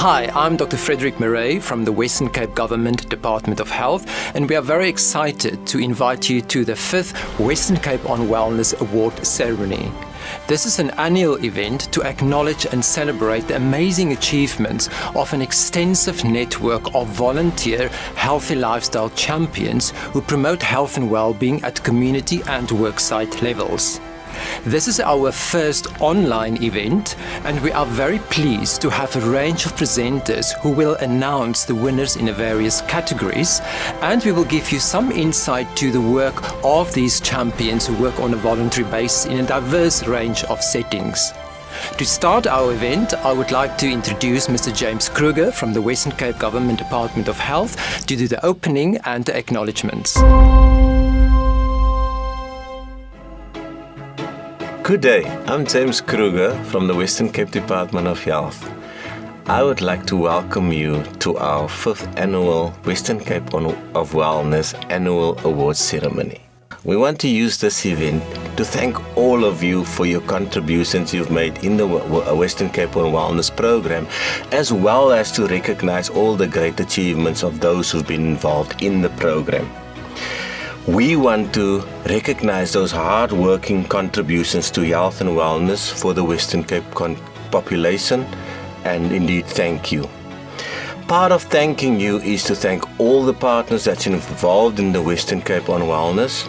Hi, I'm Dr. Frederick Murray from the Western Cape Government Department of Health, and we are very excited to invite you to the 5th Western Cape on Wellness Award ceremony. This is an annual event to acknowledge and celebrate the amazing achievements of an extensive network of volunteer healthy lifestyle champions who promote health and well-being at community and worksite levels. This is our first online event, and we are very pleased to have a range of presenters who will announce the winners in the various categories, and we will give you some insight to the work of these champions who work on a voluntary basis in a diverse range of settings. To start our event, I would like to introduce Mr. James Kruger from the Western Cape Government Department of Health to do the opening and the acknowledgements. Good day, I'm James Kruger from the Western Cape Department of Health. I would like to welcome you to our 5th annual Western Cape of Wellness Annual Awards Ceremony. We want to use this event to thank all of you for your contributions you've made in the Western Cape on Wellness program, as well as to recognize all the great achievements of those who've been involved in the program. We want to recognize those hard-working contributions to health and wellness for the Western Cape population, and indeed thank you. Part of thanking you is to thank all the partners that's involved in the Western Cape on Wellness.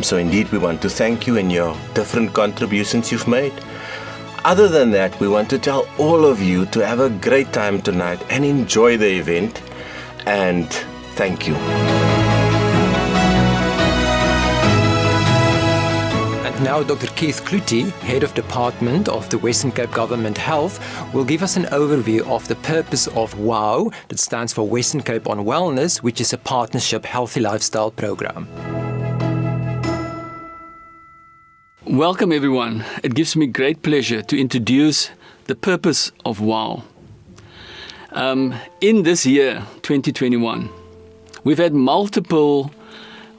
So indeed we want to thank you and your different contributions you've made. Other than that, we want to tell all of you to have a great time tonight and enjoy the event, and thank you. Now Dr. Keith Clutie, Head of Department of the Western Cape Government Health, will give us an overview of the purpose of WOW, that stands for Western Cape on Wellness, which is a partnership healthy lifestyle program. Welcome everyone. It gives me great pleasure to introduce the purpose of WOW. In this year, 2021, we've had multiple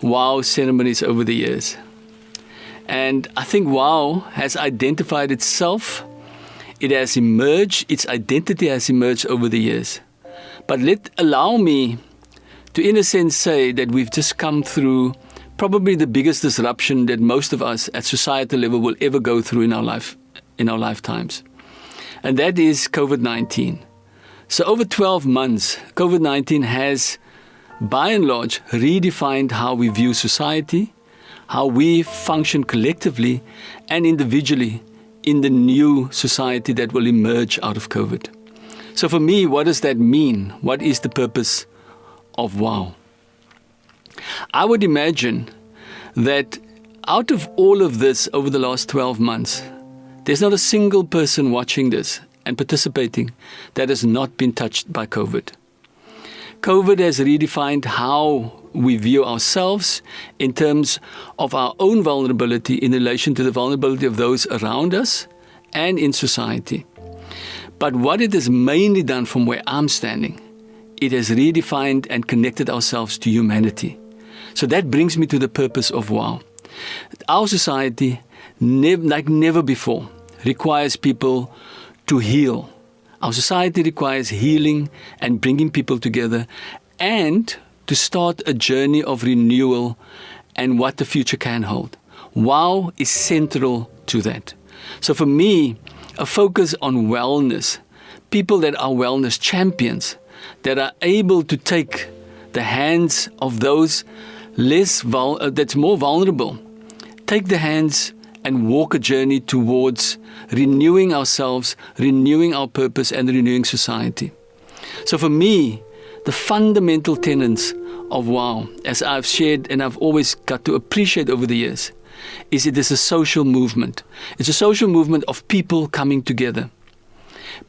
WOW ceremonies over the years. And I think WOW has identified itself, it has emerged, its identity has emerged over the years. But allow me to in a sense say that we've just come through probably the biggest disruption that most of us at societal level will ever go through in our lifetimes. And that is COVID-19. So over 12 months, COVID-19 has by and large redefined how we view society, how we function collectively and individually in the new society that will emerge out of COVID. So for me, what does that mean? What is the purpose of WOW? I would imagine that out of all of this over the last 12 months, there's not a single person watching this and participating that has not been touched by COVID. COVID has redefined how we view ourselves in terms of our own vulnerability in relation to the vulnerability of those around us and in society. But what it has mainly done from where I'm standing, it has redefined and connected ourselves to humanity. So that brings me to the purpose of WOW. Our society, like never before, requires people to heal. Our society requires healing and bringing people together, and to start a journey of renewal and what the future can hold. WOW is central to that. So for me, a focus on wellness, people that are wellness champions, that are able to take the hands of those that's more vulnerable, take the hands and walk a journey towards renewing ourselves, renewing our purpose, and renewing society. So for me, the fundamental tenets of WOW, as I've shared and I've always got to appreciate over the years, is it is a social movement. It's a social movement of people coming together,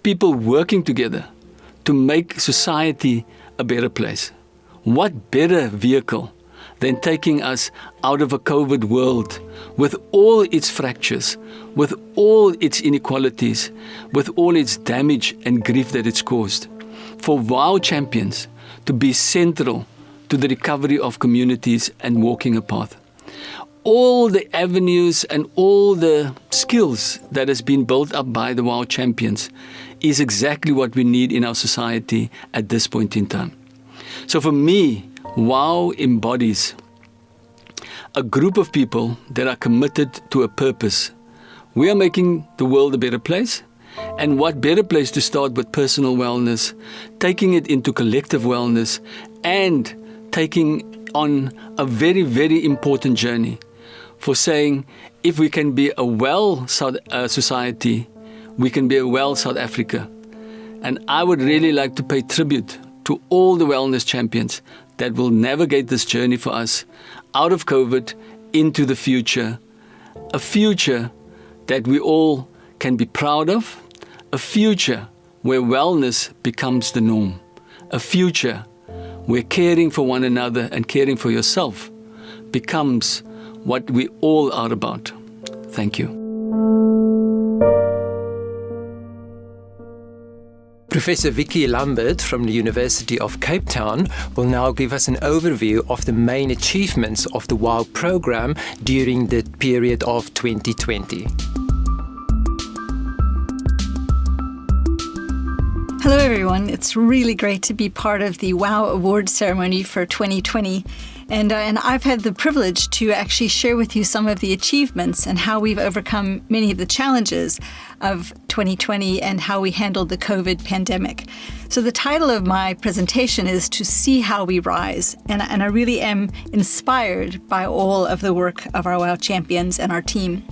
people working together to make society a better place. What better vehicle than taking us out of a COVID world with all its fractures, with all its inequalities, with all its damage and grief that it's caused, for WOW champions to be central to the recovery of communities and walking a path. All the avenues and all the skills that has been built up by the WOW champions is exactly what we need in our society at this point in time. So for me, WOW embodies a group of people that are committed to a purpose. We are making the world a better place. And what better place to start with personal wellness, taking it into collective wellness, and taking on a very, very important journey for saying, if we can be a well society, we can be a well South Africa. And I would really like to pay tribute to all the wellness champions that will navigate this journey for us out of COVID into the future, a future that we all can be proud of, a future where wellness becomes the norm, a future where caring for one another and caring for yourself becomes what we all are about. Thank you. Professor Vicky Lambert from the University of Cape Town will now give us an overview of the main achievements of the WOW program during the period of 2020. Hello everyone, it's really great to be part of the WOW Award ceremony for 2020. And I've had the privilege to actually share with you some of the achievements and how we've overcome many of the challenges of 2020 and how we handled the COVID pandemic. So the title of my presentation is To See How We Rise. And I really am inspired by all of the work of our WOW champions and our team.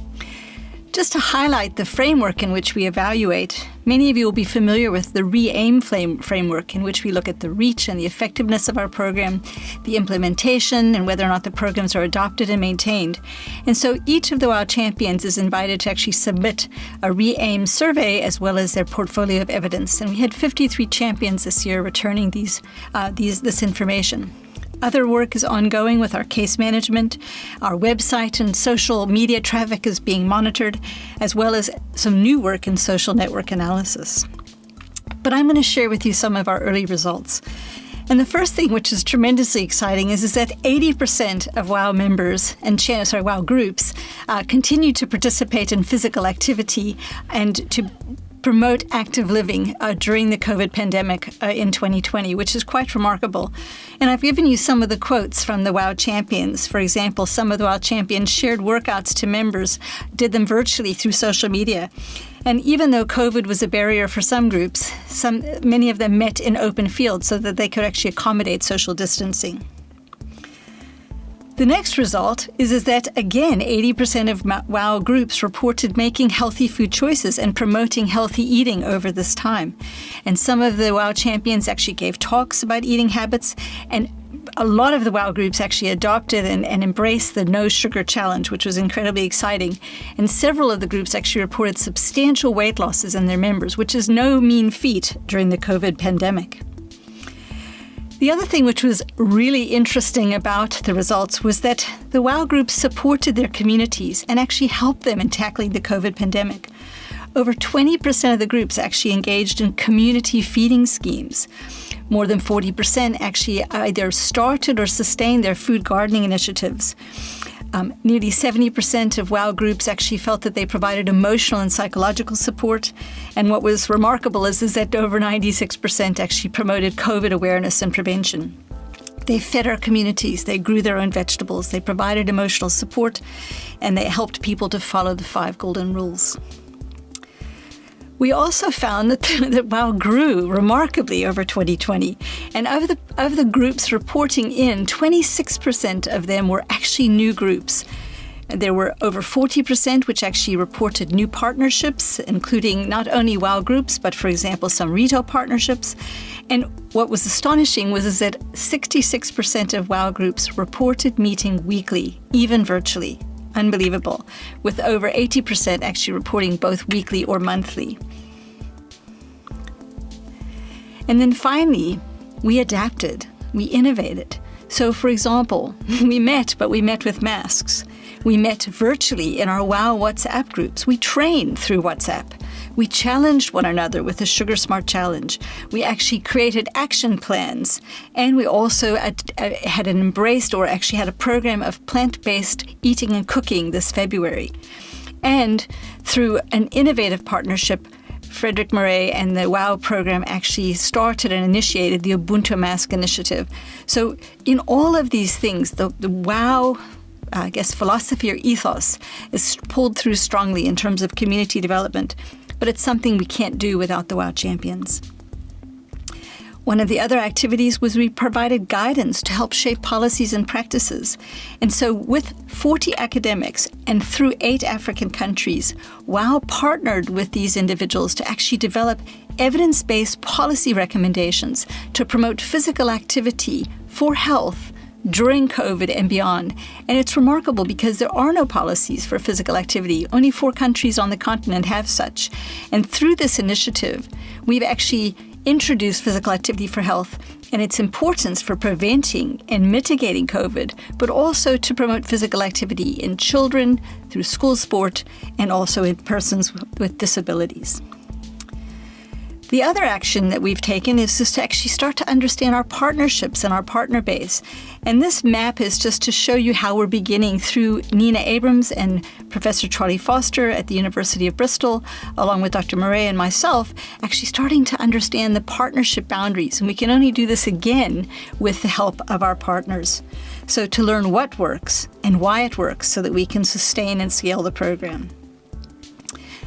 Just to highlight the framework in which we evaluate, many of you will be familiar with the RE-AIM framework, in which we look at the reach and the effectiveness of our program, the implementation, and whether or not the programs are adopted and maintained. And so each of the WOW champions is invited to actually submit a RE-AIM survey as well as their portfolio of evidence. And we had 53 champions this year returning this information. Other work is ongoing with our case management. Our website and social media traffic is being monitored, as well as some new work in social network analysis. But I'm going to share with you some of our early results. And the first thing, which is tremendously exciting, is that 80% of WOW members and WOW groups continue to participate in physical activity and to promote active living during the COVID pandemic in 2020, which is quite remarkable. And I've given you some of the quotes from the WOW champions. For example, some of the WOW champions shared workouts to members, did them virtually through social media. And even though COVID was a barrier for some groups, many of them met in open fields so that they could actually accommodate social distancing. The next result is that, again, 80% of WOW groups reported making healthy food choices and promoting healthy eating over this time. And some of the WOW champions actually gave talks about eating habits, and a lot of the WOW groups actually adopted and embraced the No Sugar Challenge, which was incredibly exciting. And several of the groups actually reported substantial weight losses in their members, which is no mean feat during the COVID pandemic. The other thing which was really interesting about the results was that the WOW groups supported their communities and actually helped them in tackling the COVID pandemic. Over 20% of the groups actually engaged in community feeding schemes. More than 40% actually either started or sustained their food gardening initiatives. Nearly 70% of WOW groups actually felt that they provided emotional and psychological support. And what was remarkable is that over 96% actually promoted COVID awareness and prevention. They fed our communities, they grew their own vegetables, they provided emotional support, and they helped people to follow the 5 golden rules. We also found that WOW grew remarkably over 2020. And of the groups reporting in, 26% of them were actually new groups. And there were over 40% which actually reported new partnerships, including not only WOW groups, but, for example, some retail partnerships. And what was astonishing was that 66% of WOW groups reported meeting weekly, even virtually. Unbelievable, with over 80% actually reporting both weekly or monthly. And then finally, we adapted, we innovated. So, for example, we met with masks. We met virtually in our WOW WhatsApp groups. We trained through WhatsApp. We challenged one another with the Sugar Smart Challenge. We actually created action plans. And we also had a program of plant-based eating and cooking this February. And through an innovative partnership, Frederick Murray and the WOW program actually started and initiated the Ubuntu Mask Initiative. So in all of these things, the WOW philosophy or ethos is pulled through strongly in terms of community development, but it's something we can't do without the WOW champions. One of the other activities was we provided guidance to help shape policies and practices. And so with 40 academics and through 8 African countries, WOW partnered with these individuals to actually develop evidence-based policy recommendations to promote physical activity for health during COVID and beyond. And it's remarkable because there are no policies for physical activity. Only 4 countries on the continent have such. And through this initiative, we've actually introduced physical activity for health and its importance for preventing and mitigating COVID, but also to promote physical activity in children through school sport and also in persons with disabilities. The other action that we've taken is just to actually start to understand our partnerships and our partner base. And this map is just to show you how we're beginning through Nina Abrams and Professor Charlie Foster at the University of Bristol, along with Dr. Murray and myself, actually starting to understand the partnership boundaries. And we can only do this again with the help of our partners. So to learn what works and why it works so that we can sustain and scale the program.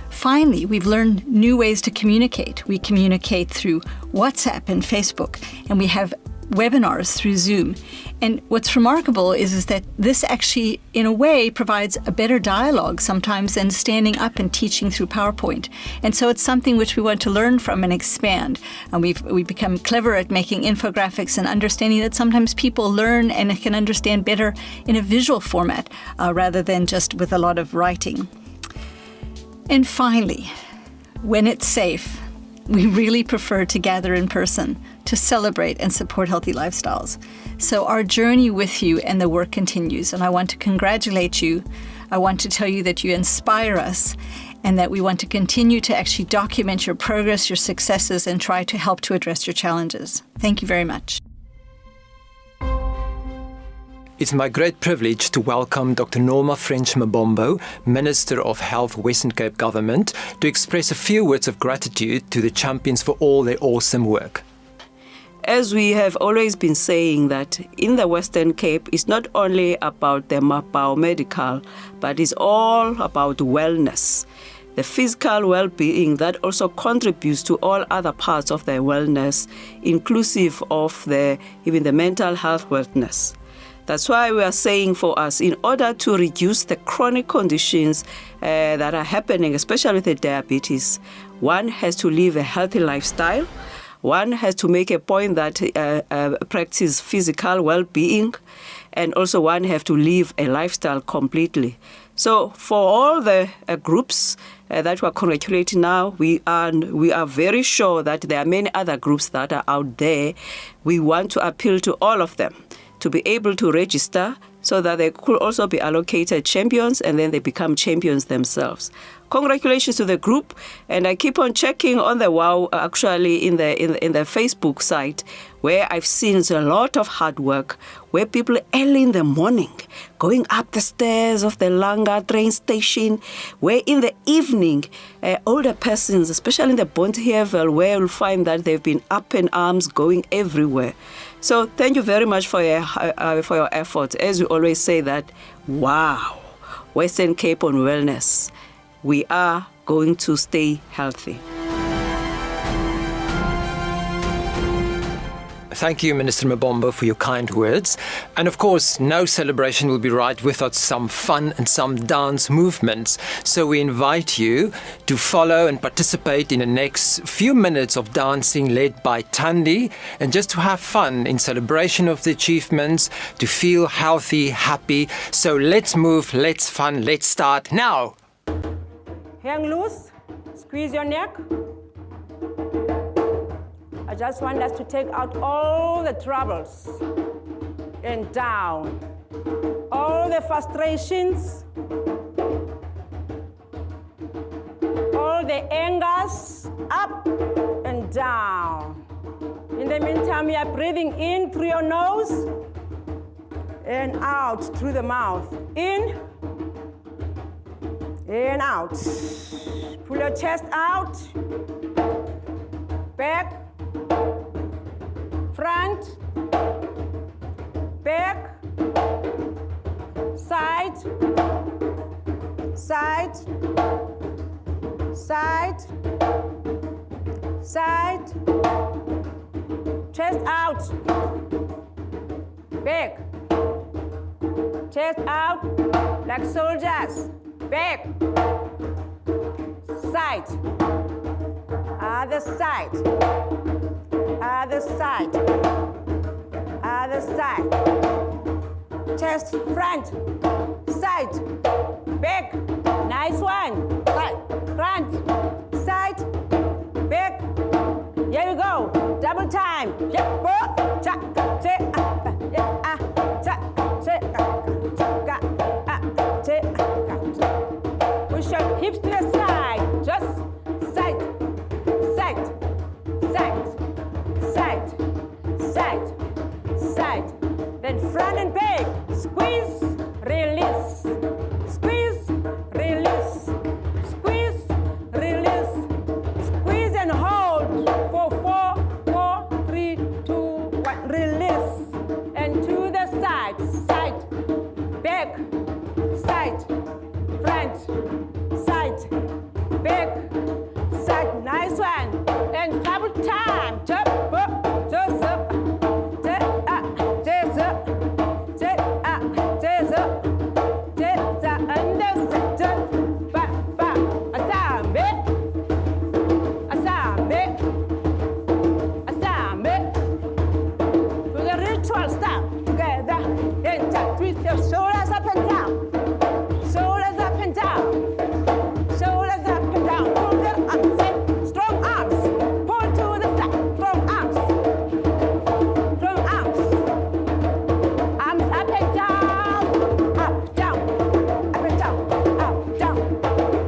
Finally, we've learned new ways to communicate. We communicate through WhatsApp and Facebook, and we have webinars through Zoom. And what's remarkable is that this actually, in a way, provides a better dialogue sometimes than standing up and teaching through PowerPoint. And so it's something which we want to learn from and expand. And we've become clever at making infographics and understanding that sometimes people learn and can understand better in a visual format rather than just with a lot of writing. And finally, when it's safe, we really prefer to gather in person to celebrate and support healthy lifestyles. So our journey with you and the work continues, and I want to congratulate you. I want to tell you that you inspire us and that we want to continue to actually document your progress, your successes, and try to help to address your challenges. Thank you very much. It's my great privilege to welcome Dr. Norma French Mabombo, Minister of Health, Western Cape Government, to express a few words of gratitude to the champions for all their awesome work. As we have always been saying that in the Western Cape, it's not only about the biomedical, but it's all about wellness. The physical well-being that also contributes to all other parts of the wellness, inclusive of even the mental health wellness. That's why we are saying for us, in order to reduce the chronic conditions that are happening, especially with the diabetes, one has to live a healthy lifestyle. One has to make a point that practice physical well-being, and also one has to live a lifestyle completely. So for all the groups that we are congratulating now, we are very sure that there are many other groups that are out there. We want to appeal to all of them to be able to register so that they could also be allocated champions and then they become champions themselves. Congratulations to the group, and I keep on checking on the WOW actually in the Facebook site where I've seen a lot of hard work where people early in the morning going up the stairs of the Langa train station, where in the evening older persons, especially in the Bonteheuvel, where you'll find that they've been up in arms going everywhere. So thank you very much for your efforts. As we always say that, wow, Western Cape on wellness. We are going to stay healthy. Thank you, Minister Mabombo, for your kind words. And of course, no celebration will be right without some fun and some dance movements. So we invite you to follow and participate in the next few minutes of dancing led by Thandi, and just to have fun in celebration of the achievements, to feel healthy, happy. So let's move, let's fun, let's start now. Hang loose, squeeze your neck. I just want us to take out all the troubles and down, all the frustrations, all the angers, up and down. In the meantime, you are breathing in through your nose and out through the mouth. In in, out. Pull your chest out. Back. Front. Back. Side. Side. Side. Side. Chest out. Back. Chest out like soldiers. Back. Side. Other side. Other side. Other side. Chest front. Side. Back. Nice one. Side. Front. Side. Back. Here we go. Double time. Yep. Cha. Che. Yeah. Cha. Che. Cha. Che. Push your hips to the side. Just side. Side. Side. Side. Side. Side. Then front and back. Squeeze. Release. Squeeze. Release. Squeeze. Release. Squeeze and hold for 4, 3, 2, 1. Release. And to the side. Side. Back. Side. Front. Side. Back. Side. Nice one. And double time. Jump up. Just up. Just up. Just up. Just up. Just up. Just up. And then just back. Back. Asambe. Asambe. Asambe. Do the ritual stop. Together. And just twist your shoulders up and down. Shoulders up and down. Shoulders up and down. Pull the arms in. Strong arms. Pull to the side. Strong arms. Strong arms. Arms up and down. Up, down. Up and down. Up, down.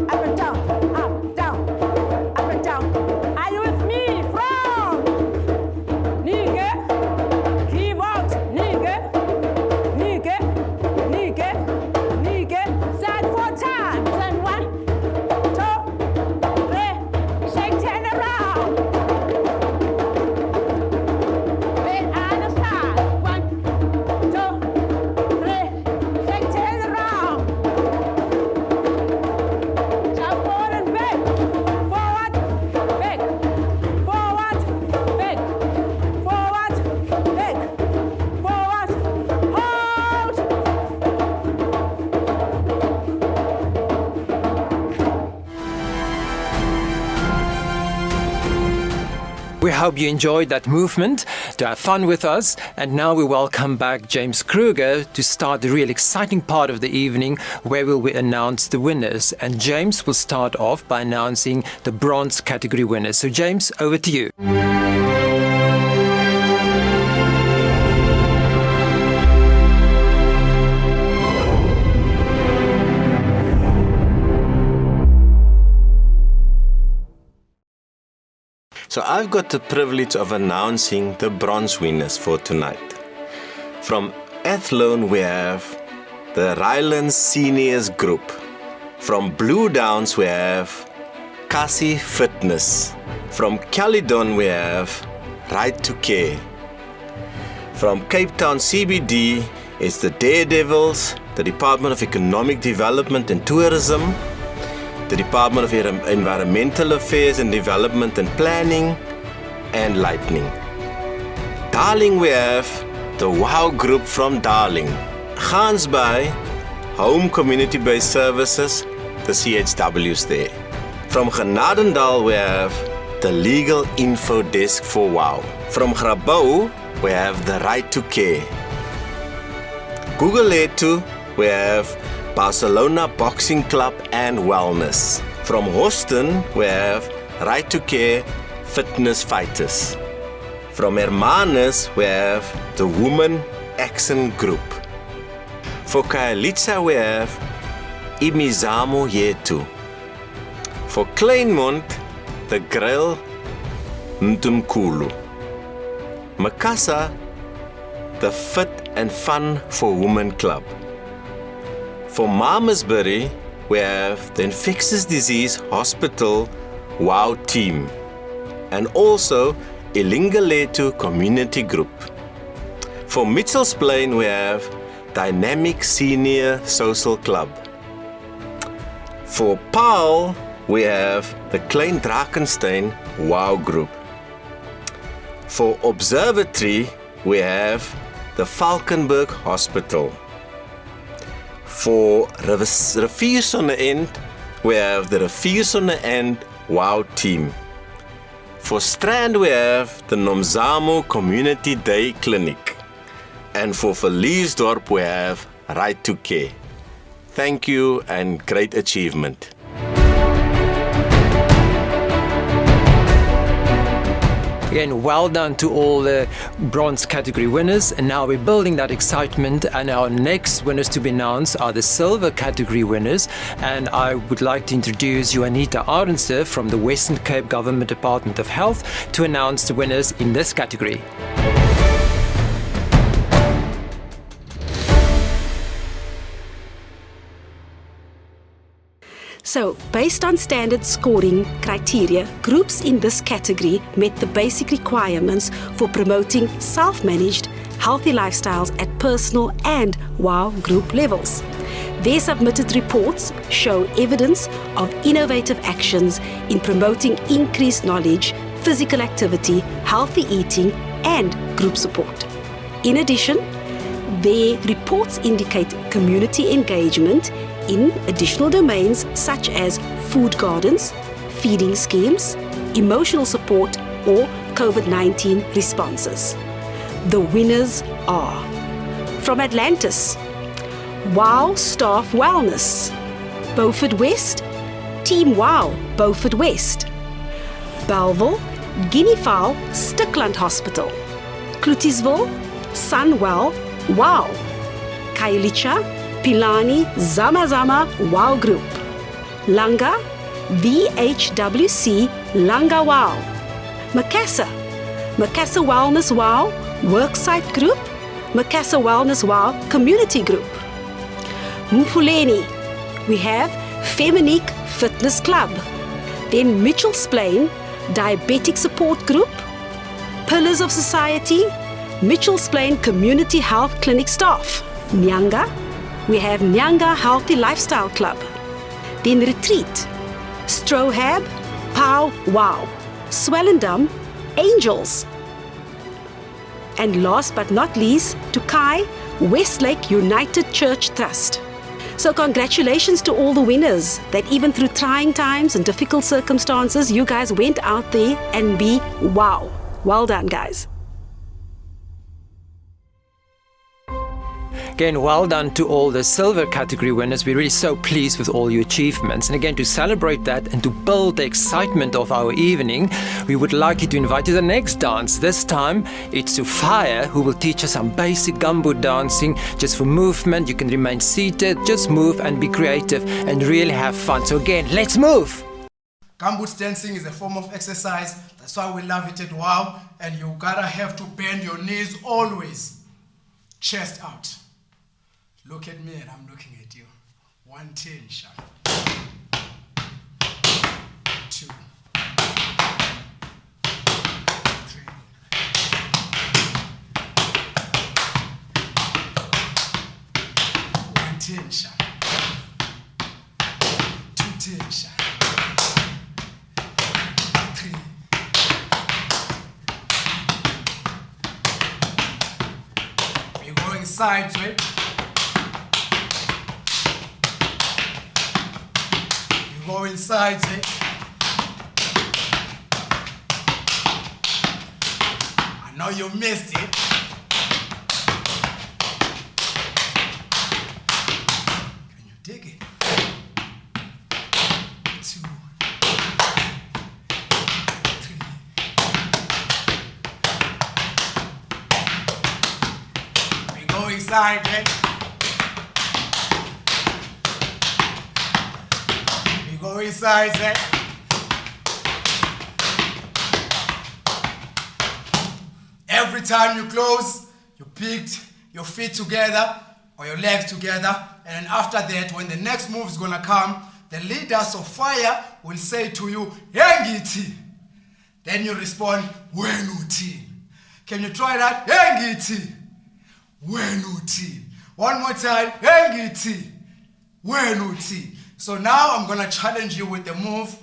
Up and down. Up, down. Up and down. Are you with me? From Nige. Keyboard. Nige. Nige. Nige. Nige. Side 4 times. And 1, 2, 3. Shake, turn around. Then other side. 1, 2, 3. Shake, turn around. Jump forward and back. Forward, back. Forward, back. Forward, back. Forward, hold. We hope you enjoyed that movement, to have fun with us. And now we welcome back James Kruger to start the real exciting part of the evening, where we will announce the winners. And James will start off by announcing the bronze category winners. So James, over to you. So I've got the privilege of announcing the bronze winners for tonight. From Athlone we have the Rylands Seniors Group. From Blue Downs we have Kasi Fitness. From Caledon we have Right to Care. From Cape Town CBD is the Daredevils, the Department of Economic Development and Tourism, the Department of Environmental Affairs and Development and Planning, and Lightning. Darling we have the WOW Group from Darling. Gansbaai, Home Community Based Services, the CHW's there. From Genadendal we have the Legal Info Desk for WOW. From Grabouw we have the Right to Care. Gugulethu we have Barcelona Boxing Club and Wellness. From Houston we have Right to Care Fitness Fighters. From Hermanus we have the Women Action Group. For Khayelitsha we have Imizamo Yetu. For Kleinmond, the Grill Ntumkulu. Makasa, the Fit and Fun for Women Club. For Malmesbury, we have the Infectious Disease Hospital WOW team and also Ilingaletu Community Group. For Mitchell's Plain, we have Dynamic Senior Social Club. For Paarl, we have the Klein Drakenstein WOW Group. For Observatory, we have the Valkenburg Hospital. For Riviersonne-End, we have the Riviersonne-End WOW team. For Strand, we have the Nomzamo Community Day Clinic. And for Verliesdorp, we have Right to Care. Thank you and great achievement. Again, well done to all the bronze category winners. And now we're building that excitement, and our next winners to be announced are the silver category winners. And I would like to introduce Juanita Arendse from the Western Cape Government Department of Health to announce the winners in this category. So, based on standard scoring criteria, groups in this category met the basic requirements for promoting self-managed, healthy lifestyles at personal and WOW group levels. Their submitted reports show evidence of innovative actions in promoting increased knowledge, physical activity, healthy eating, and group support. In addition, their reports indicate community engagement in additional domains such as food gardens, feeding schemes, emotional support, or COVID-19 responses. The winners are from Atlantis, WOW Staff Wellness, Beaufort West, Team WOW Beaufort West, Bellville, Guinea Fowl Stickland Hospital, Clutisville, Sunwell WOW, Kailicha, Pilani Zamazama WOW Group, Langa VHWC Langa WOW, Macassar Wellness WOW Worksite Group, Macassar Wellness WOW Community Group. Mfuleni, we have Feminique Fitness Club, then Mitchell's Plain Diabetic Support Group, Pillars of Society, Mitchell's Plain Community Health Clinic staff. Nyanga, we have Nyanga Healthy Lifestyle Club. Then Retreat, Strohab, Pow Wow, Swellendam, Angels. And last but not least, Tukai, Westlake United Church Trust. So congratulations to all the winners that even through trying times and difficult circumstances, you guys went out there and be wow. Well done, guys. Again, well done to all the silver category winners. We're really so pleased with all your achievements. And again, to celebrate that and to build the excitement of our evening, we would like you to invite you to the next dance. This time, it's Sophia who will teach us some basic gumboot dancing. Just for movement, you can remain seated, just move and be creative and really have fun. So again, let's move. Gumboot dancing is a form of exercise. That's why we love it at WOW. And you gotta have to bend your knees always. Chest out. Look at me and I'm looking at you. 110 sharp. 2. 3. 110 sharp. 210 sharp. 3. We're going sides, right? Go inside, say. I know you missed it. Can you dig it? 2. 3. We go inside, right? Go inside, eh? Every time you close, you picked your feet together, or your legs together, and then after that, when the next move is gonna come, the leaders of fire will say to you, Yengiti. Then you respond, Wenuti. Can you try that? Yengiti. Wenuti. One more time, Yengiti. Wenuti. So now I'm gonna challenge you with the move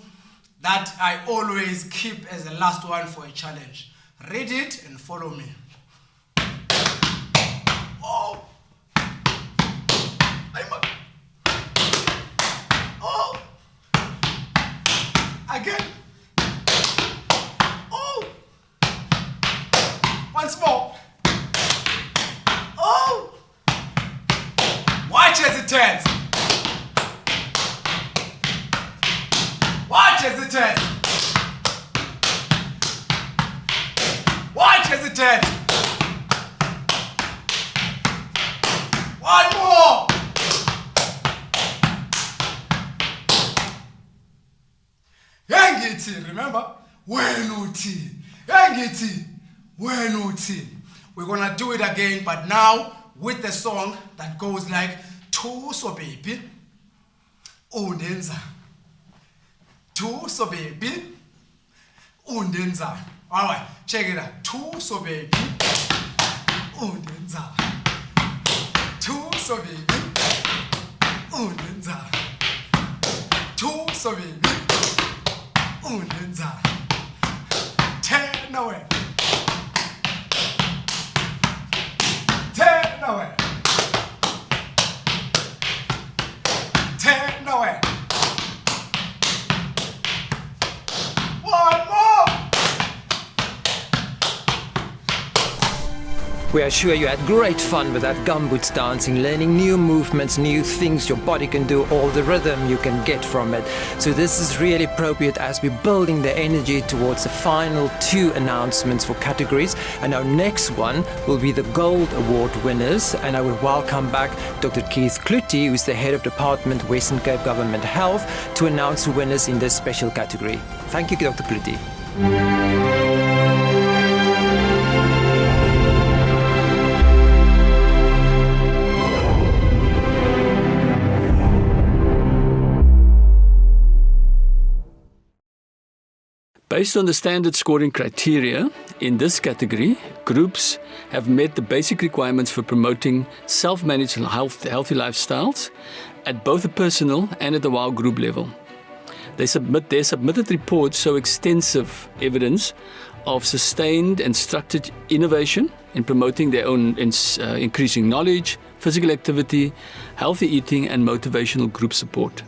that I always keep as the last one for a challenge. Read it and follow me. Oh. Oh. Again. Oh. Once more. Oh. Watch as it turns. Watch as it turns. Watch as it turns. One more. Yengiti, remember? Wenuti. Yengiti. Wenuti. We're gonna do it again, but now with the song that goes like Tuso baby. Undenza. Tuso baby. Undenza. Alright, check it out. Tuso baby. Undenza. Tuso baby. Undenza. Tuso baby. Undenza. Turn away. Turn away. Turn away. One more. We are sure you had great fun with that gumboots dancing, learning new movements, new things your body can do, all the rhythm you can get from it. So this is really appropriate as we're building the energy towards the final 2 announcements for categories. And our next one will be the Gold Award winners. And I will welcome back Dr. Keith Clutie, who's the head of Department Western Cape Government Health, to announce the winners in this special category. Thank you, Dr. Clutie. Based on the standard scoring criteria, in this category, groups have met the basic requirements for promoting self-managed healthy lifestyles at both the personal and at the WOW group level. Their submitted reports show extensive evidence of sustained and structured innovation in promoting their own increasing knowledge, physical activity, healthy eating, and motivational group support.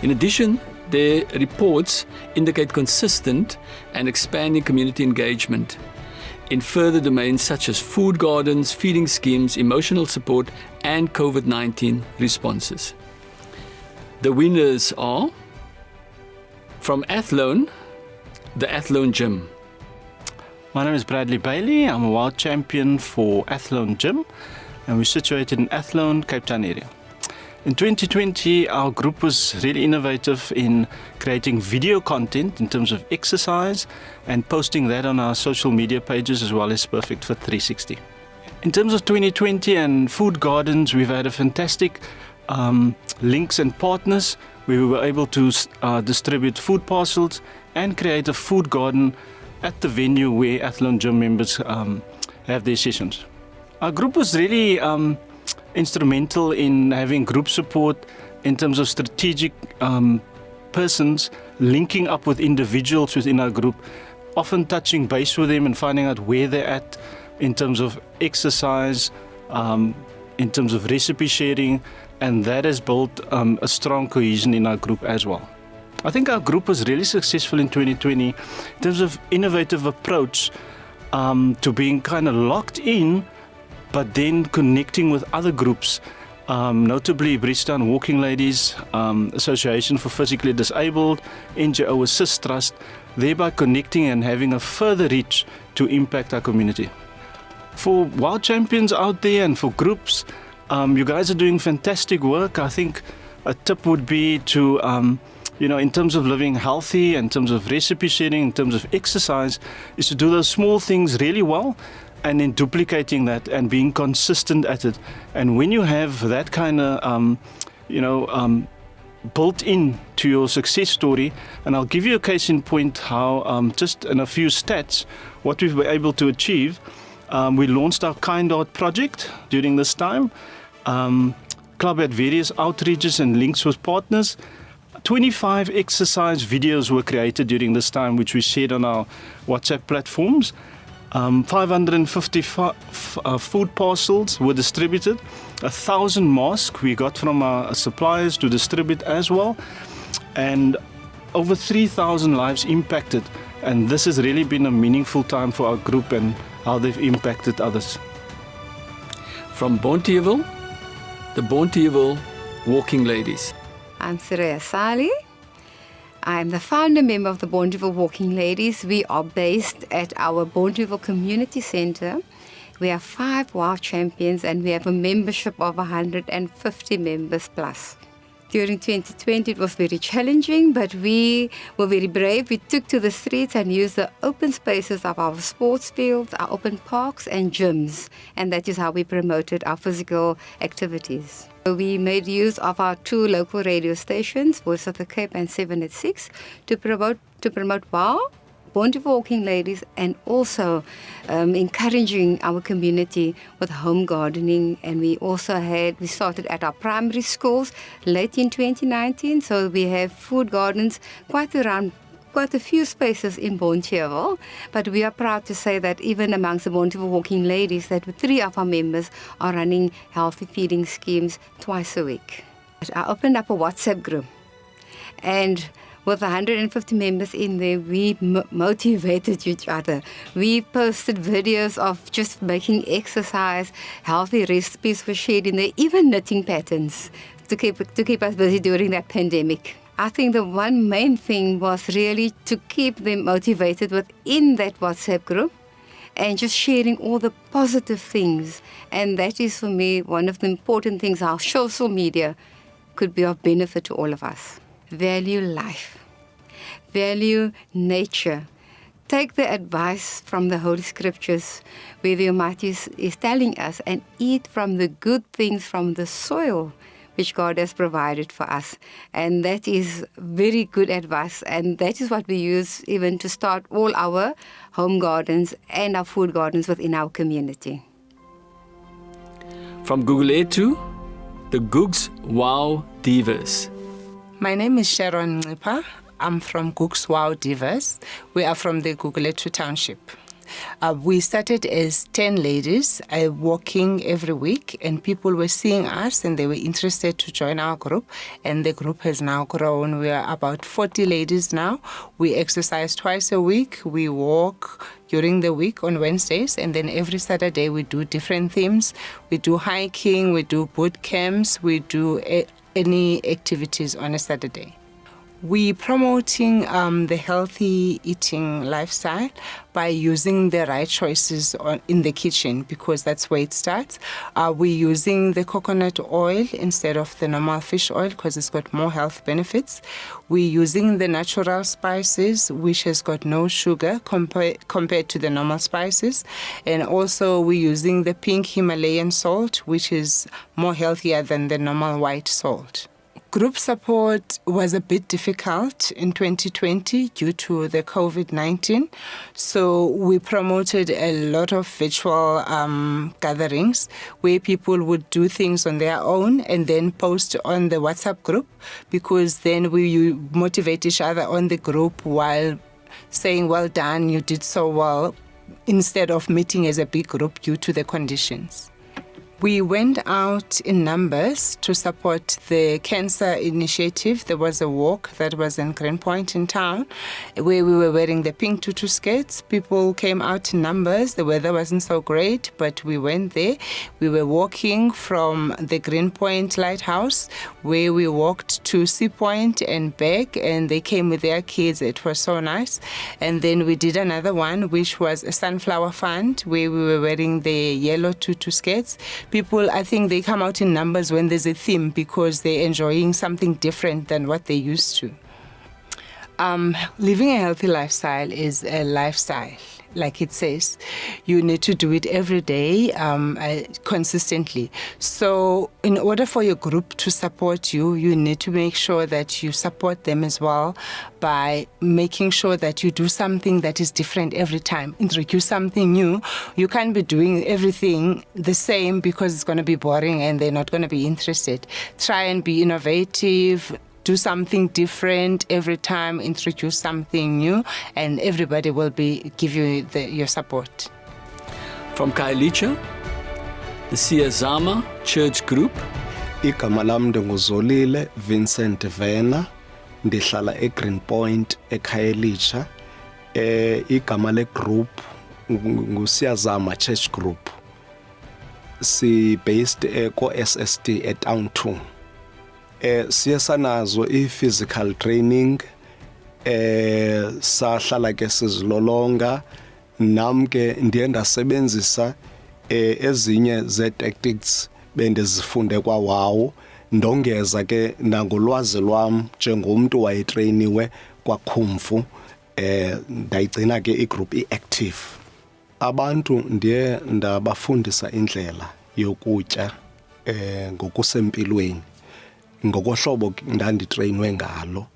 In addition, their reports indicate consistent and expanding community engagement in further domains such as food gardens, feeding schemes, emotional support, and COVID-19 responses. The winners are from Athlone, the Athlone Gym. My name is Bradley Bailey. I'm a world champion for Athlone Gym, and we're situated in Athlone, Cape Town area. In 2020, our group was really innovative in creating video content in terms of exercise and posting that on our social media pages as well as Perfect Fit 360. In terms of 2020 and food gardens, we've had a fantastic links and partners where we were able to distribute food parcels and create a food garden at the venue where Athlone Gym members have their sessions. Our group was really instrumental in having group support in terms of strategic persons linking up with individuals within our group, often touching base with them and finding out where they're at in terms of exercise, in terms of recipe sharing, and that has built a strong cohesion in our group as well. I think our group was really successful in 2020 in terms of innovative approach to being kind of locked in, but then connecting with other groups, notably Bridgetown Walking Ladies, Association for Physically Disabled, NGO Assist Trust, thereby connecting and having a further reach to impact our community. For world champions out there and for groups, you guys are doing fantastic work. I think a tip would be to, in terms of living healthy, in terms of recipe sharing, in terms of exercise, is to do those small things really well. and then duplicating that and being consistent at it. And when you have that kind of, built in to your success story, and I'll give you a case in point how, just in a few stats, what we've been able to achieve. We launched our Kind Art project during this time. Club had various outreaches and links with partners. 25 exercise videos were created during this time, which we shared on our WhatsApp platforms. 550 food parcels were distributed. 1,000 masks we got from our suppliers to distribute as well. And over 3,000 lives impacted. And this has really been a meaningful time for our group and how they've impacted others. From Bonteheuwel, the Bonteheuwel Walking Ladies. I'm Suraya Sali. I'm the founder member of the Bonteheuwel Walking Ladies. We are based at our Bonteheuwel Community Center. We have 5 WOW champions and we have a membership of 150 members plus. During 2020, it was very challenging, but we were very brave. We took to the streets and used the open spaces of our sports fields, our open parks and gyms, and that is how we promoted our physical activities. We made use of our 2 local radio stations, Voice of the Cape and 7 at 6, to promote WOW, Bonteheuwel Walking Ladies, and also encouraging our community with home gardening. And we started at our primary schools late in 2019, so we have food gardens quite a few spaces in Bonteheuwel, but we are proud to say that even amongst the Bonteheuwel Walking Ladies, that 3 of our members are running healthy feeding schemes twice a week. I opened up a WhatsApp group, and with 150 members in there, we motivated each other. We posted videos of just making exercise, healthy recipes were shared in there, even knitting patterns to keep us busy during that pandemic. I think the one main thing was really to keep them motivated within that WhatsApp group and just sharing all the positive things. And that is, for me, one of the important things, how social media could be of benefit to all of us. Value life. Value nature. Take the advice from the Holy Scriptures, where the Almighty is telling us, and eat from the good things from the soil which God has provided for us. And that is very good advice, and that is what we use even to start all our home gardens and our food gardens within our community. From Gugulethu, the Gugs WOW Divas. My name is Sharon Nipa. I'm from Gugs WOW Divas. We are from the Gugulethu Township. We started as 10 ladies walking every week, and people were seeing us and they were interested to join our group, and the group has now grown. We are about 40 ladies now. We exercise twice a week. We walk during the week on Wednesdays, and then every Saturday we do different themes. We do hiking, we do boot camps, we do any activities on a Saturday. We're promoting the healthy eating lifestyle by using the right choices in the kitchen, because that's where it starts. We're using the coconut oil instead of the normal fish oil because it's got more health benefits. We're using the natural spices, which has got no sugar compared to the normal spices. And also we're using the pink Himalayan salt, which is more healthier than the normal white salt. Group support was a bit difficult in 2020 due to the COVID-19. So we promoted a lot of virtual gatherings where people would do things on their own and then post on the WhatsApp group, because then we motivate each other on the group while saying, well done, you did so well, instead of meeting as a big group due to the conditions. We went out in numbers to support the cancer initiative. There was a walk that was in Greenpoint in town where we were wearing the pink tutu skirts. People came out in numbers. The weather wasn't so great, but we went there. We were walking from the Greenpoint Lighthouse where we walked to Sea Point and back, and they came with their kids. It was so nice. And then we did another one, which was a sunflower fund where we were wearing the yellow tutu skirts. People, I think they come out in numbers when there's a theme because they're enjoying something different than what they used to. Living a healthy lifestyle is a lifestyle. like it says. You need to do it every day, consistently. So in order for your group to support you, you need to make sure that you support them as well by making sure that you do something that is different every time. Introduce something new. You can't be doing everything the same because it's going to be boring and they're not going to be interested. Try and be innovative. Do something different every time, introduce something new, and everybody will give you your support. From Khayelitsha, the Siyazama Church Group. Igama lam ndinguzolile Vincent Vena, ndihlala eGreenpoint eKhayelitsha. Igama legroup nguSiyazama Church Group. Si-based ko-SSD eTown 2. Siye sanazo i-physical training, sahlala ke sizilolonga, nam ke ndiye ndasebenzisa ezinye ze-tactics bendizifunde kwa-WOW, ndongeza ke nangolwazi lwam njengomntu wayetreyiniwe kwaKhumfu, ndayigcina ke igroup i-active. Abantu ndiye ndabafundisa indlela yokutya ngokusempilweni, ngokohlobo ndanditreyinwe ngalo.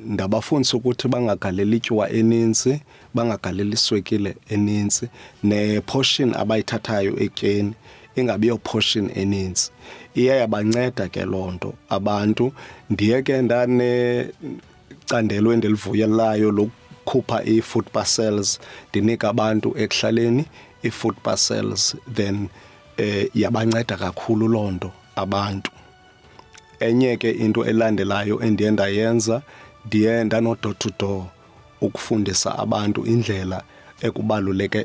Ndabafundisa ukuthi bangagaleli ityuwa eninzi, bangagaleli iswekile eninzi, ne-portion abayithathayo etyeni ingabiyo portion eninzi. Iye yabanceda ke loo nto abantu. Ndiye ke ndanecandelo endilivuyelayo lokukhupha i-food parcels, ndinika abantu ekuhlaleni i-food parcels, then yabanceda kakhulu loo nto abantu. Enye ke into elandelayo endiye ndayenza, ndiye ndano-door to door ukufundisa abantu indlela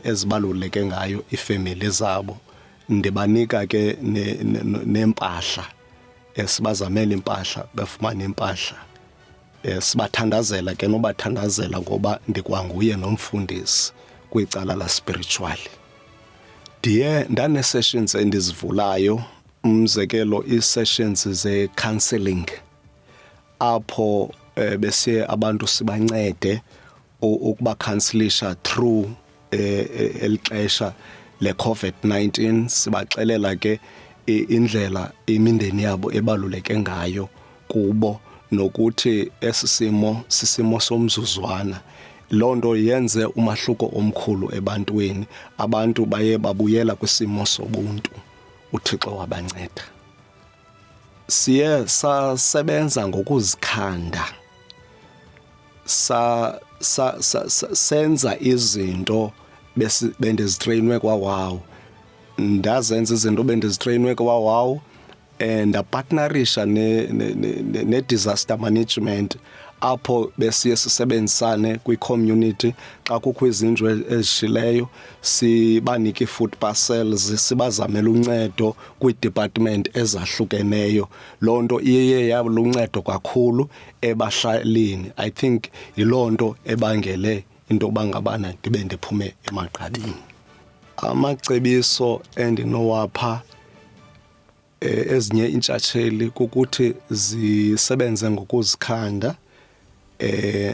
ezibaluleke ngayo iifemeli zabo. Ndibanika ke nempahla, sibazamela impahla, bafumane impahla. Sibathandazela ke nobathandazela ngoba ndikwanguye nomfundisi kwicala la spiritual. Ndiye ndane-sessions endizivulayo, umzekelo ii-sessions ze-counselling, apho besiye abantu sibancede ukubakhanselisha through elixesha le-COVID-19. Sibaxelela ke indlela imindeni yabo ebaluleke ngayo kubo, nokuthi esi simo sisimo somzuzwana. Loo nto yenze umahluko omkhulu ebantwini. Abantu baye babuyela kwisimo sobuntu, uThixo wabanceda. Siye sasebenza ngokuzikhanda, senza izinto bendizitreyinwe kwa-WOW. Ndazenza izinto bendizitreyinwe kwa-WOW, ndapartnerisha ne-disaster management, apho besiye sisebenzisane kwi-community. Xa kukho izinto ezishileyo sibanike i-food parcels, sibazamela uncedo kwii-department ezahlukeneyo. Loo nto iye yaluncedo kakhulu ebahlalini. I think yiloo nto ebangele into yoba ngabana ndibe ndiphume emagqabini. Amacebiso endinowapha ezinye intshatsheli kukuthi zisebenze ngokuzikhanda,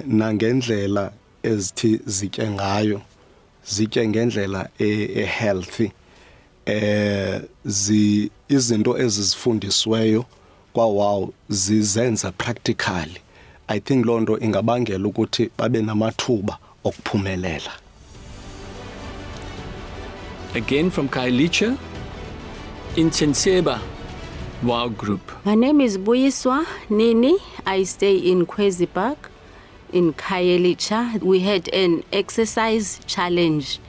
nangendlela ezithi zitye ngayo, zitye ngendlela e-healthy. Izinto ezizifundisiweyo kwa-WOW zizenza practically. I think loo nto ingabangela ukuthi babe namathuba okuphumelela. Again from Khayelitsha, Intsenseba WOW Group. My name is Buyiswa Nini. I stay in Kwezi Park in Khayelitsha. We had an exercise challenge,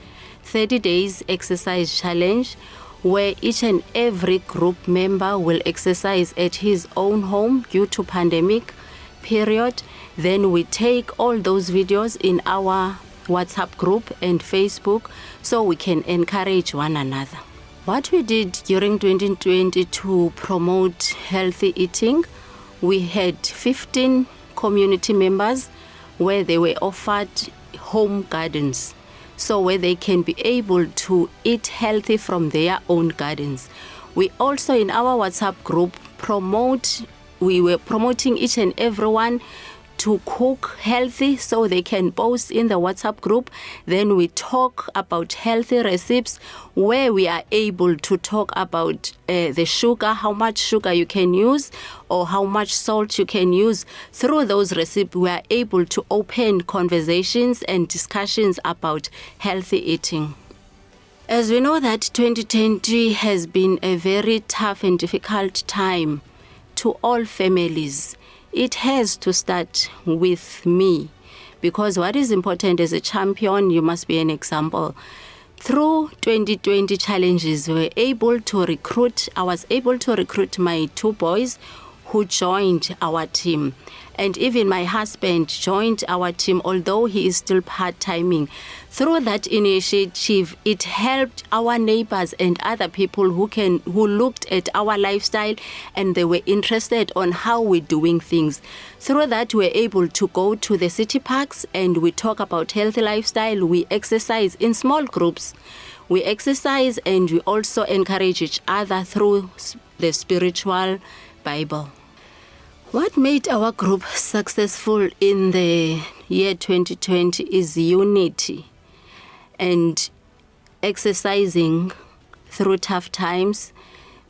30 days exercise challenge, where each and every group member will exercise at his own home due to pandemic period. Then we take all those videos in our WhatsApp group and Facebook so we can encourage one another. What we did during 2020 to promote healthy eating, we had 15 community members where they were offered home gardens, so where they can be able to eat healthy from their own gardens. We also in our WhatsApp group we were promoting each and everyone to cook healthy so they can post in the WhatsApp group. Then we talk about healthy recipes where we are able to talk about the sugar, how much sugar you can use or how much salt you can use. Through those recipes, we are able to open conversations and discussions about healthy eating. As we know that 2020 has been a very tough and difficult time to all families, it has to start with me, because what is important as a champion, you must be an example. Through 2020 challenges, I was able to recruit my 2 boys who joined our team. And even my husband joined our team, although he is still part-timing. Through that initiative, it helped our neighbors and other people who looked at our lifestyle and they were interested on how we're doing things. Through that, we're able to go to the city parks and we talk about healthy lifestyle. We exercise in small groups. We exercise and we also encourage each other through the spiritual Bible. What made our group successful in the year 2020 is unity and exercising through tough times,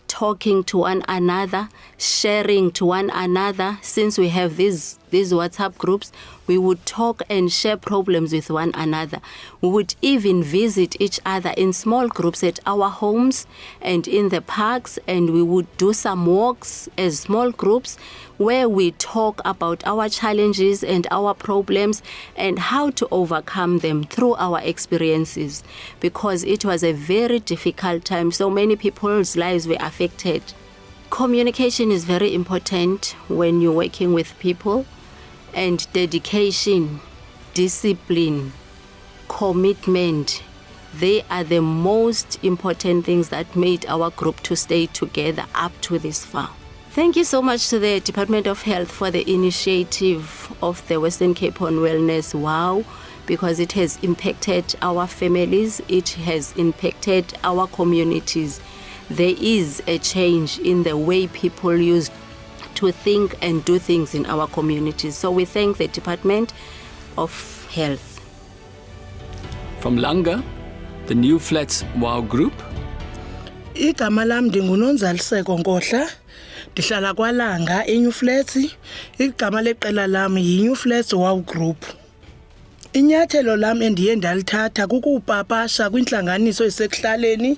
talking to one another, sharing to one another. Since we have these WhatsApp groups, we would talk and share problems with one another. We would even visit each other in small groups at our homes and in the parks, and we would do some walks as small groups where we talk about our challenges and our problems and how to overcome them through our experiences, because it was a very difficult time. So many people's lives were affected. Communication is very important when you're working with people, and dedication, discipline, commitment, they are the most important things that made our group to stay together up to this far. Thank you so much to the Department of Health for the initiative of the Western Cape on Wellness WOW, because it has impacted our families, it has impacted our communities. There is a change in the way people used to think and do things in our communities. So we thank the Department of Health. From Langa, the New Flats WOW Group. Igama lam ndingunonzaliseko Nkohla, ndihlala kwaLanga eNew Flats. Igama leqela lam yiNew Flats WOW Group. Inyathelo lam endiye ndalithatha kukupapasha kwintlanganiso esekuhlaleni,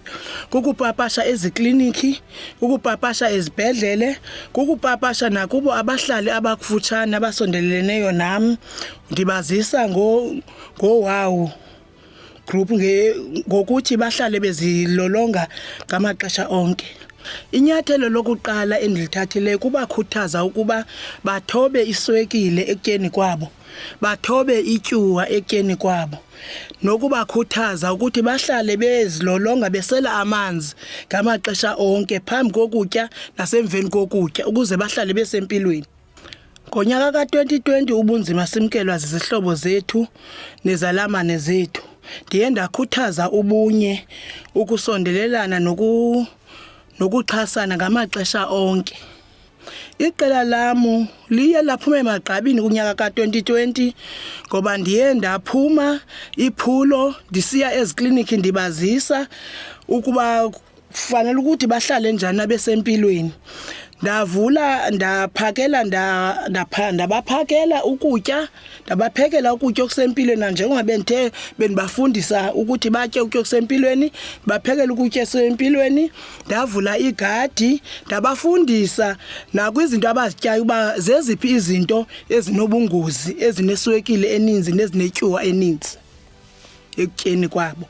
kukupapasha ezikliniki, kukupapasha ezibhedlele, kukupapasha nakubo abahlali abakufutshane abasondeleleneyo nam. Ndibazisa ngo-WOW Group ngokuthi bahlale bezilolonga ngamaxesha onke. Inyathelo lokuqala endilithathileyo kubakhuthaza ukuba bathobe iswekile ekutyeni kwabo, bathobe ityuwa ekutyeni kwabo, nokubakhuthaza ukuthi bahlale bezilolonga besela amanzi ngamaxesha onke phambi kokutya nasemveni kokutya ukuze bahlale besempilweni. Ngonyaka ka-2020 ubunzima simkelwa zizihlobo zethu nezalamane zethu. Ndiye ndakhuthaza ubunye, ukusondelelana nokuxhasana ngamaxesha onke. Iqela lamu liye laphuma emagqabini kunyaka ka-2020 ngoba ndiye ndaphuma iphulo ndisiya ezikliniki ndibazisa ukuba fanele ukuthi bahlale njani besempilweni. Ndavula ndabaphakela ukutya, ndabaphekela ukutya okusempilweni njengoba bendibafundisa ukuthi batye ukutya okusempilweni, baphekela ukutya okusempilweni. Ndavula igadi, ndabafundisa nakwizinto abazityayo uba zeziphi izinto ezinobungozi, ezineswekile eninzi nezinetyuwa eninzi ekutyeni kwabo.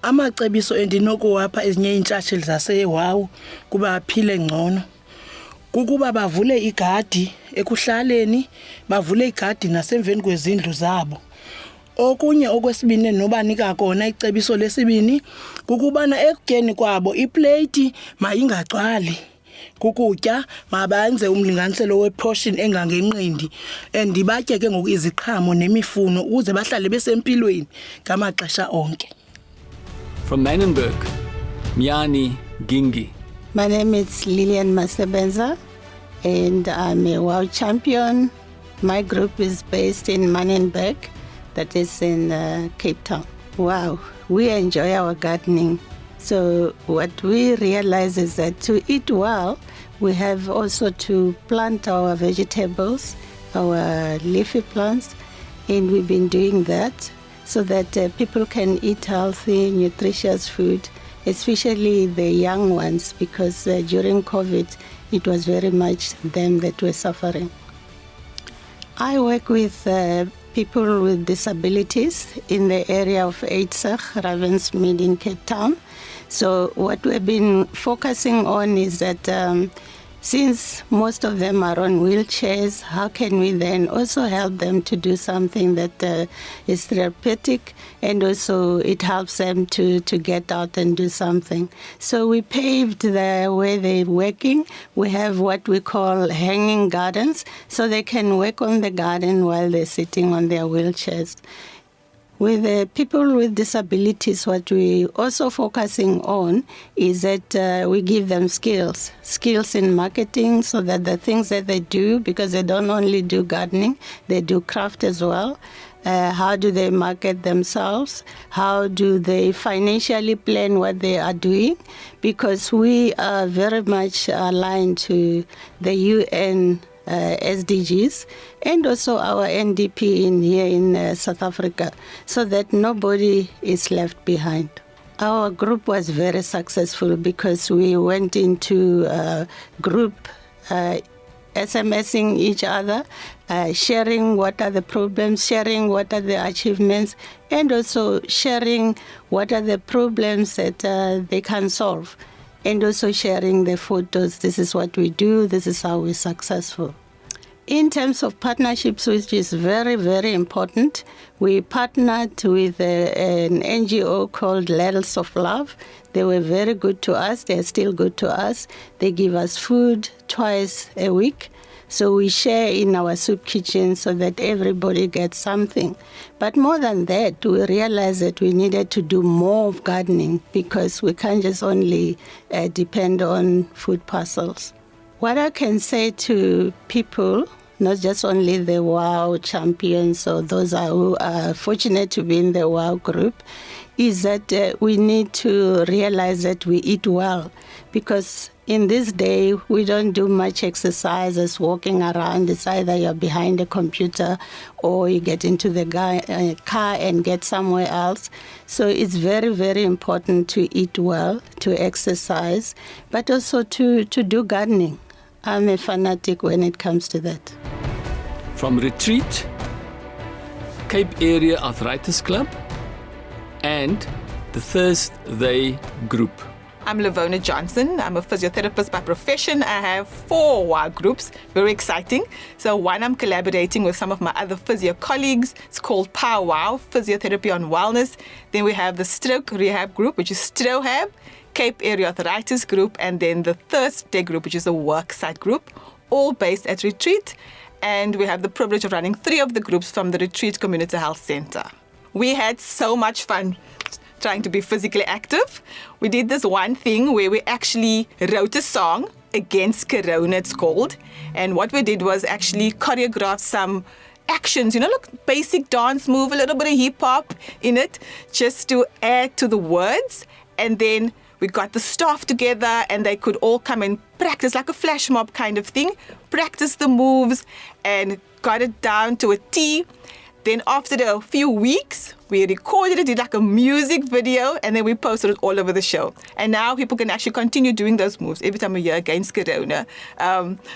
Amacebiso endinokuwapha ezinye iintshantsheli zaseWOW kuba aphile ngcono kukuba bavule igadi ekuhlaleni, bavule igadi nasemveni kwezindlu zabo. Okunye okwesibini nobanika kona icebiso lesibini kukubana ekutyeni kwabo iplate mayingagcwali kukutya, mabenze umlinganiselo weportion engangenqindi and batye ke ngoku iziqhamo nemifuno ukuze bahlale besempilweni ngamaxesha onke. From Manenberg, Myani Gingi. My name is Lillian Masebenza, and I'm a world champion. My group is based in Manenberg, that is in Cape Town. Wow, we enjoy our gardening. So what we realize is that to eat well, we have also to plant our vegetables, our leafy plants, and we've been doing that so that people can eat healthy, nutritious food, especially the young ones, because during COVID, it was very much them that were suffering. I work with people with disabilities in the area of Eidseg, Ravensmead in Cape Town. So what we've been focusing on is that since most of them are on wheelchairs, how can we then also help them to do something that is therapeutic, and also it helps them to get out and do something. So we paved the way they're working. We have what we call hanging gardens, so they can work on the garden while they're sitting on their wheelchairs. With the people with disabilities, what we also focusing on is that we give them skills in marketing, so that the things that they do, because they don't only do gardening, they do craft as well. How do they market themselves? How do they financially plan what they are doing? Because we are very much aligned to the UN SDGs and also our NDP here in South Africa, so that nobody is left behind. Our group was very successful because we went into group SMSing each other, sharing what are the problems, sharing what are the achievements, and also sharing what are the problems that they can solve. And also sharing the photos. This is what we do. This is how we're successful. In terms of partnerships, which is very, very important, we partnered with an NGO called Ladles of Love. They were very good to us. They're still good to us. They give us food twice a week. So we share in our soup kitchen so that everybody gets something. But more than that, we realized that we needed to do more of gardening, because we can't just only depend on food parcels. What I can say to people, not just only the WOW champions or those who are fortunate to be in the WOW group, is that we need to realize that we eat well, because in this day, we don't do much exercise as walking around. It's either you're behind a computer or you get into the car and get somewhere else. So it's very, very important to eat well, to exercise, but also to do gardening. I'm a fanatic when it comes to that. From Retreat, Cape Area Arthritis Club, and the Thursday Group. I'm Lavona Johnson. I'm a physiotherapist by profession. I have 4 WOW groups, very exciting. So one, I'm collaborating with some of my other physio colleagues. It's called Power WOW, Physiotherapy on Wellness. Then we have the Stroke Rehab Group, which is STROHAB, Cape Area Arthritis Group, and then the Thursday Group, which is a worksite group, all based at Retreat. And we have the privilege of running 3 of the groups from the Retreat Community Health Center. We had so much fun trying to be physically active. We did this one thing where we actually wrote a song against Corona, it's called. And what we did was actually choreograph some actions, basic dance move, a little bit of hip hop in it, just to add to the words. And then we got the staff together and they could all come and practice, like a flash mob kind of thing, practice the moves and got it down to a T. Then after a few weeks, we recorded it, did like a music video, and then we posted it all over the show. And now people can actually continue doing those moves every time we hear against Corona.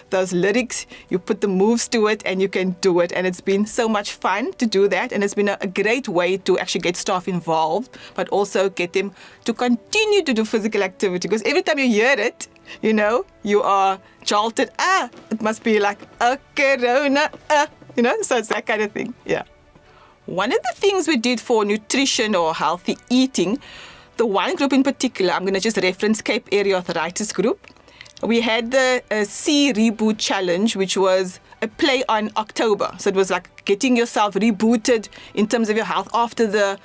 Those lyrics, you put the moves to it and you can do it. And it's been so much fun to do that. And it's been a great way to actually get staff involved, but also get them to continue to do physical activity. Because every time you hear it, you are jolted. It must be like a Corona, so it's that kind of thing. Yeah. One of the things we did for nutrition or healthy eating, the one group in particular, I'm going to just reference Cape Area Arthritis Group. We had the C Reboot Challenge, which was a play on October. So it was like getting yourself rebooted in terms of your health after the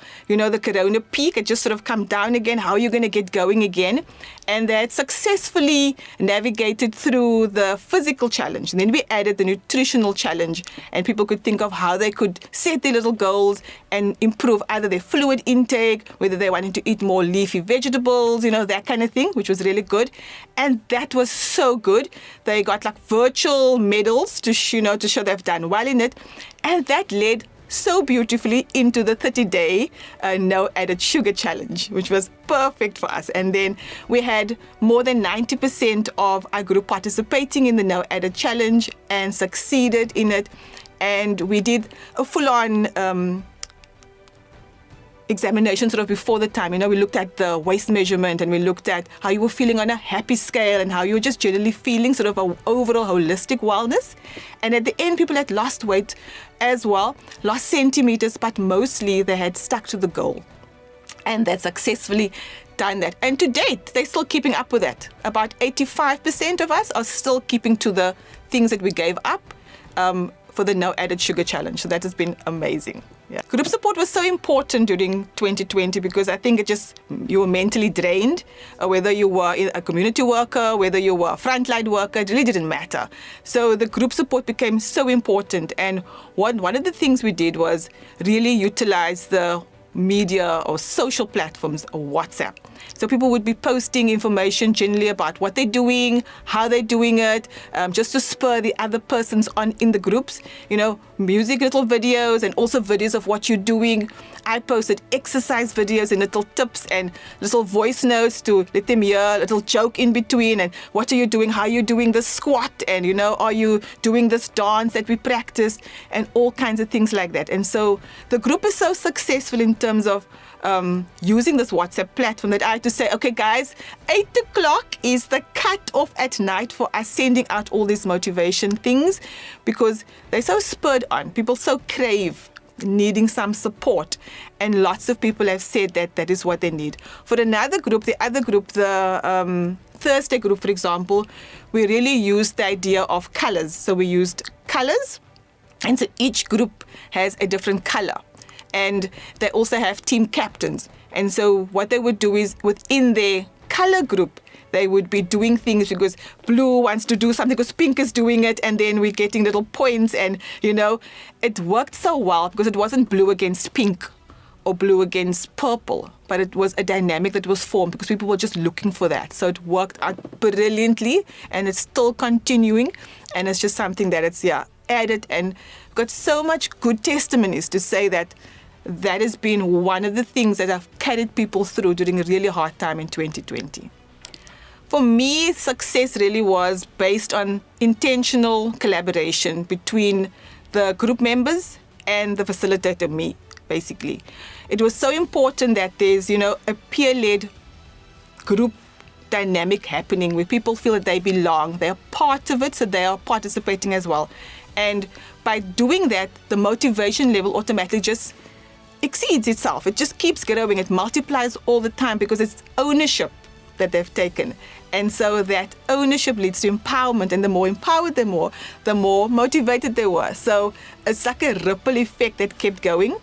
corona peak. It just sort of come down again. How are you going to get going again? And they had successfully navigated through the physical challenge. And then we added the nutritional challenge, and people could think of how they could set their little goals and improve either their fluid intake, whether they wanted to eat more leafy vegetables, that kind of thing, which was really good. And that was so good. They got like virtual medals to show they've done well in it. And that led so beautifully into the 30-day no added sugar challenge, which was perfect for us. And then we had more than 90% of our group participating in the no added challenge and succeeded in it. And we did a full-on examination sort of before the time. We looked at the waist measurement, and we looked at how you were feeling on a happy scale and how you were just generally feeling sort of an overall holistic wellness. And at the end, people had lost weight as well, lost centimeters, but mostly they had stuck to the goal. And they successfully done that. And to date, they're still keeping up with that. About 85% of us are still keeping to the things that we gave up for the no added sugar challenge. So that has been amazing. Yeah. Group support was so important during 2020 because I think you were mentally drained, whether you were a community worker, whether you were a frontline worker, it really didn't matter. So the group support became so important. And one of the things we did was really utilize the media or social platforms or WhatsApp. So people would be posting information generally about what they're doing, how they're doing it, just to spur the other persons on in the groups. Music little videos and also videos of what you're doing. I posted exercise videos and little tips and little voice notes to let them hear a little joke in between. And what are you doing? How are you doing this squat? And, are you doing this dance that we practice? And all kinds of things like that. And so the group is so successful in terms of using this WhatsApp platform that I had to say, okay, guys, 8 o'clock is the cut-off at night for us sending out all these motivation things because they're so spurred on. People so crave needing some support. And lots of people have said that is what they need. For another group, the other group, the Thursday group, for example, we really used the idea of colors. So we used colors, and so each group has a different color. And they also have team captains. And so what they would do is within their color group, they would be doing things because blue wants to do something because pink is doing it. And then we're getting little points. And, it worked so well because it wasn't blue against pink or blue against purple. But it was a dynamic that was formed because people were just looking for that. So it worked out brilliantly. And it's still continuing. And it's just something that it's, added and got so much good testimonies to say that has been one of the things that have carried people through during a really hard time in 2020. For me, success really was based on intentional collaboration between the group members and the facilitator, me, basically. It was so important that there's, a peer-led group dynamic happening where people feel that they belong. They're part of it, so they are participating as well. And by doing that, the motivation level automatically just exceeds itself. It just keeps growing. It multiplies all the time because it's ownership that they've taken. And so that ownership leads to empowerment. And the more empowered they were, the more motivated they were. So it's like a ripple effect that kept going.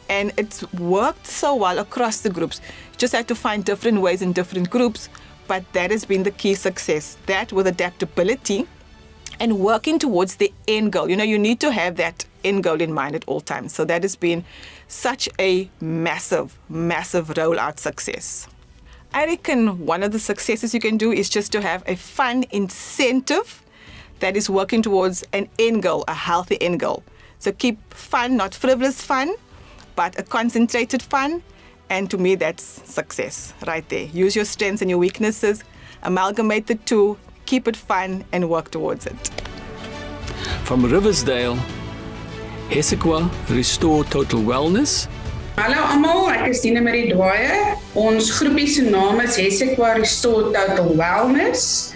And it's worked so well across the groups. Just had to find different ways in different groups. But that has been the key success. That with adaptability and working towards the end goal. You need to have that end goal in mind at all times. So that has been such a massive, massive rollout success. I reckon one of the successes you can do is just to have a fun incentive that is working towards an end goal, a healthy end goal. So keep fun, not frivolous fun, but a concentrated fun. And to me, that's success right there. Use your strengths and your weaknesses, amalgamate the two, keep it fun, and work towards it. From Riversdale, Hesequa Restore Total Wellness. Hallo almal, ek is Dina Marie Dwyer. Ons groepie se naam is Hesequa Restore Total Wellness.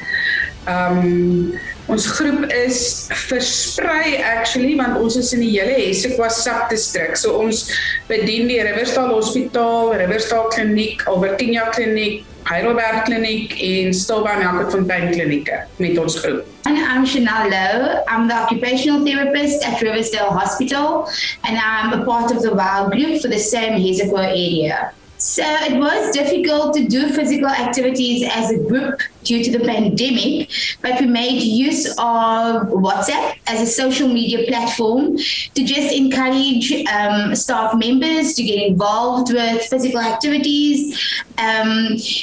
Ons groep is versprei actually want ons is in die hele Hesequa subdistrik. So ons bedien die Riversdale Hospitaal, Riversdale Kliniek, Albertina Kliniek, Heidelberg Kliniek en Stilbaai Melkfontein Klinieke met ons groep. And I'm Chanel Lowe. I'm the occupational therapist at Riversdale Hospital, and I'm a part of the WOW group for the same Hezekwa area. So it was difficult to do physical activities as a group due to the pandemic, but we made use of WhatsApp as a social media platform to just encourage staff members to get involved with physical activities.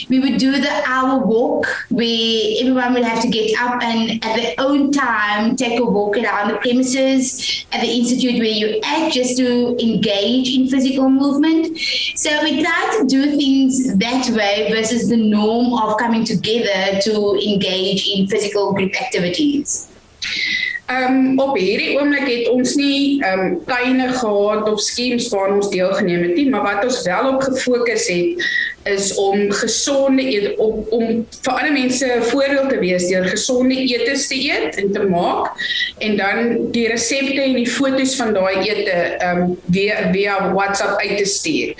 We would do the hour walk where everyone would have to get up and at their own time take a walk around the premises at the institute where you're at, just to engage in physical movement. So we tried to do things that way versus the norm of coming together to engage in physical group activities. Op hierdie oomblik het ons nie tuine gehad of skemes waar ons deelgeneem het nie, maar wat ons wel op gefokus het is om gesonde eet, om vir ander mense 'n voorbeeld te wees deur gesonde etes te eet en te maak, en dan die resepte en die foto's van daai ete via WhatsApp uit te stuur.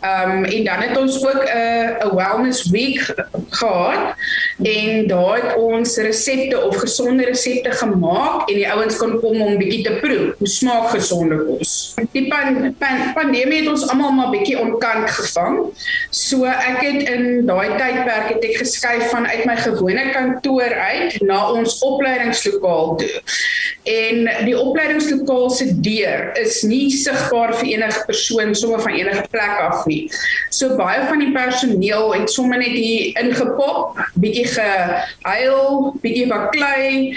En dan het ons ook 'n wellness week gehad, en daar het ons resepte of gesonde resepte gemaak en die ouens kon kom om bietjie te proe hoe smaak gesonde kos. Die pandemie het ons almal maar bietjie onkant gevang. So ek het in daai tydperk het ek geskuif vanuit my gewone kantoor uit na ons opleidingslokaal toe. En die opleidingslokaal se deur is nie sigbaar vir enige persoon sommer van enige plek af nie. So baie van die personeel het sommer net hier ingepop, bietjie gehuil, bietjie baklei,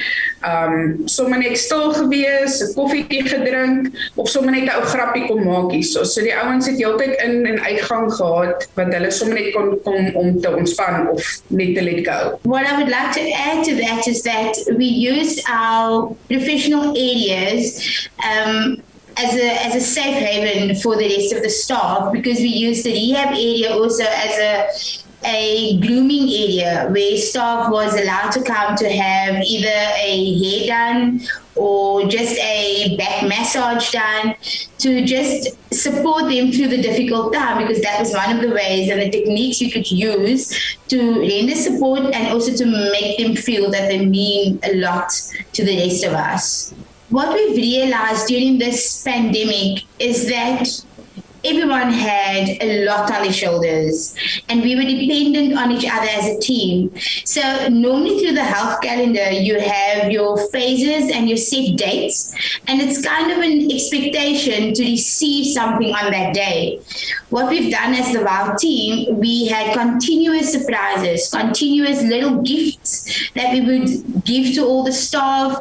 sommer net stil gewees, 'n koffietjie gedrink, of sommer net 'n ou grappie kom maak hierso. So die ouens het heeltyd in en uitgang gehad wat hulle sommer net kon kom om te ontspan of net te let go. What I would like to add to that is that we used our professional areas as a safe haven for the rest of the staff, because we used the rehab area also as a grooming area where staff was allowed to come to have either a hair done or just a back massage done, to just support them through the difficult time, because that was one of the ways and the techniques you could use to render support and also to make them feel that they mean a lot to the rest of us. What we've realized during this pandemic is that everyone had a lot on their shoulders, and we were dependent on each other as a team. So normally through the health calendar, you have your phases and your set dates, and it's kind of an expectation to receive something on that day. What we've done as the WOW team, we had continuous surprises, continuous little gifts that we would give to all the staff,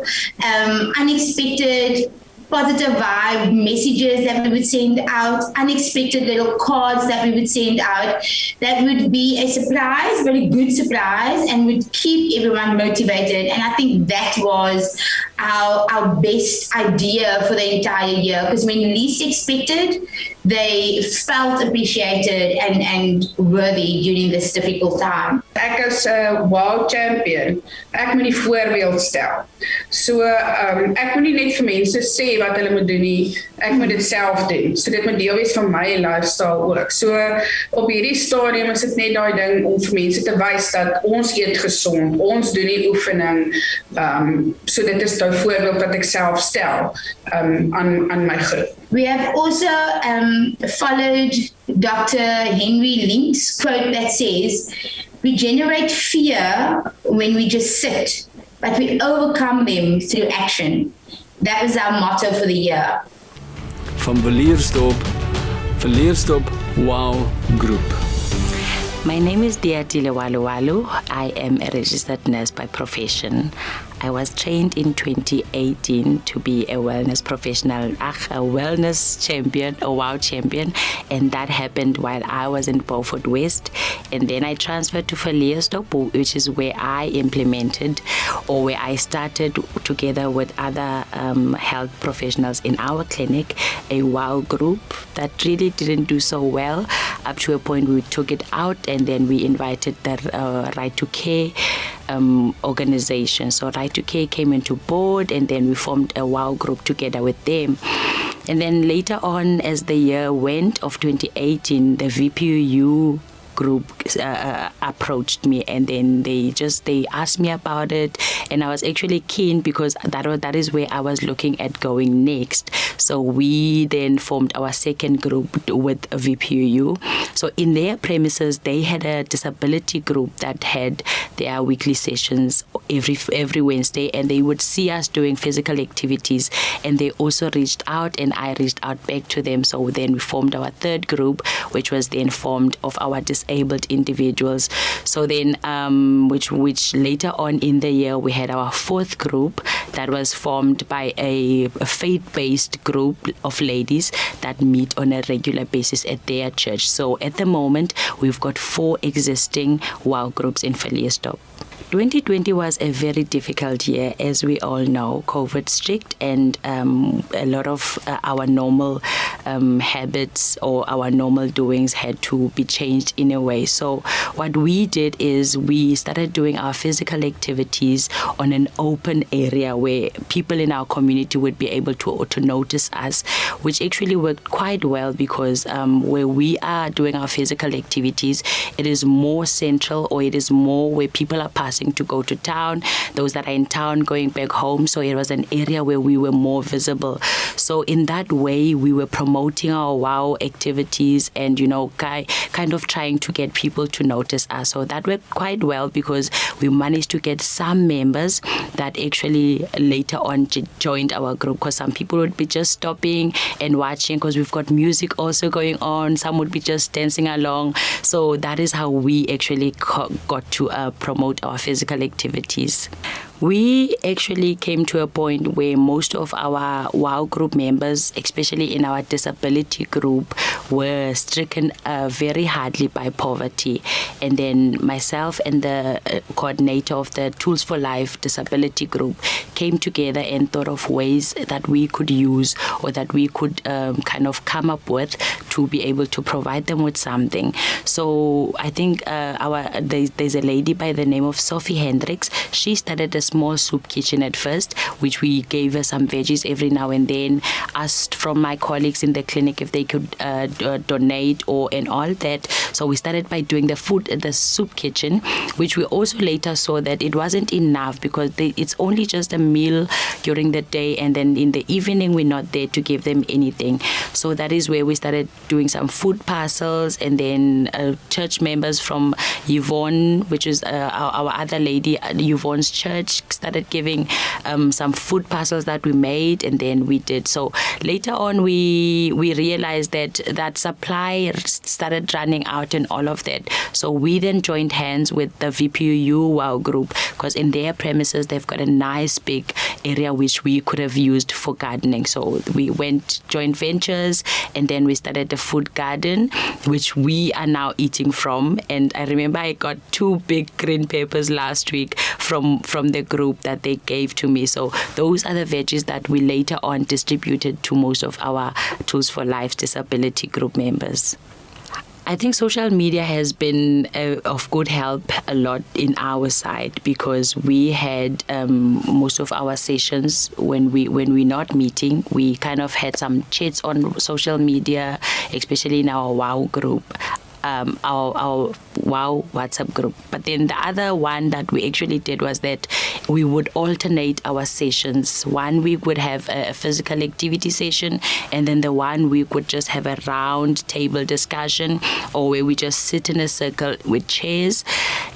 unexpected positive vibe messages that we would send out, unexpected little cards that we would send out that would be a surprise, very good surprise, and would keep everyone motivated. And I think that was our best idea for the entire year, because when least expected, they felt appreciated and worthy during this difficult time. Ek is 'n WOW champion. Ek moet die voorbeeld stel. So ek moet nie net vir mense sê wat hulle moet doen nie. Ek moet dit self doen. So dit moet deel wees van my lifestyle ook. So op hierdie stadium is dit net daai ding om vir mense te wys dat ons eet gesond, ons doen die oefening. So dit is daai voorbeeld wat ek self stel aan my groep. We have also followed Dr. Henry Link's quote that says, "We generate fear when we just sit, but we overcome them through action." That was our motto for the year. Van Villiersdorp WOW Group. My name is Diatile Waluwalu. I am a registered nurse by profession. I was trained in 2018 to be a wellness professional, a wellness champion, a WOW champion, and that happened while I was in Beaufort West. And then I transferred to Villiersdorp, which is where I implemented, or where I started together with other health professionals in our clinic, a WOW group that really didn't do so well, up to a point we took it out, and then we invited the Right to Care organization. So Right to Care came into board, and then we formed a WOW group together with them. And then later on, as the year went of 2018, the VPU group approached me, and then they asked me about it, and I was actually keen because that is where I was looking at going next. So we then formed our second group with VPUU. So in their premises, they had a disability group that had their weekly sessions every Wednesday, and they would see us doing physical activities, and they also reached out, and I reached out back to them. So then we formed our third group, which was then formed of our disabled individuals. So then which later on in the year we had our fourth group that was formed by a faith-based group of ladies that meet on a regular basis at their church. So at the moment we've got 4 existing WOW groups in Philiestop. 2020 was a very difficult year, as we all know. COVID strict, and a lot of our normal habits or our normal doings had to be changed in a way. So what we did is we started doing our physical activities on an open area where people in our community would be able to notice us, which actually worked quite well because where we are doing our physical activities, it is more central, or it is more where people are passing to go to town, those that are in town going back home. So it was an area where we were more visible. So in that way, we were promoting our WOW activities and, kind of trying to get people to notice us. So that worked quite well because we managed to get some members that actually later on joined our group, because some people would be just stopping and watching because we've got music also going on. Some would be just dancing along. So that is how we actually got to promote our physical activities. We actually came to a point where most of our WOW group members, especially in our disability group, were stricken very hardly by poverty. And then myself and the coordinator of the Tools for Life disability group came together and thought of ways that we could use, or that we could kind of come up with to be able to provide them with something. So I think there's a lady by the name of Sophie Hendricks. She started a small soup kitchen at first, which we gave her some veggies every now and then, asked from my colleagues in the clinic if they could donate and all that. So we started by doing the soup kitchen, which we also later saw that it wasn't enough because it's only just a meal during the day, and then in the evening we're not there to give them anything. So that is where we started doing some food parcels, and then church members from Yvonne, which is our other lady, Yvonne's church, started giving some food parcels that we made, and then we did. So later on we realized that supply started running out and all of that. So we then joined hands with the VPUU WOW group, because in their premises they've got a nice big area which we could have used for gardening. So we went joint ventures, and then we started the food garden, which we are now eating from. And I remember I got 2 big green peppers last week from the group that they gave to me. So those are the veggies that we later on distributed to most of our Tools for Life disability group members. I think social media has been of good help a lot in our side, because we had most of our sessions when we're not meeting, we kind of had some chats on social media, especially in our WOW group. Our WOW WhatsApp group. But then the other one that we actually did was that we would alternate our sessions. One week would have a physical activity session, and then the one week would just have a round table discussion, or where we just sit in a circle with chairs.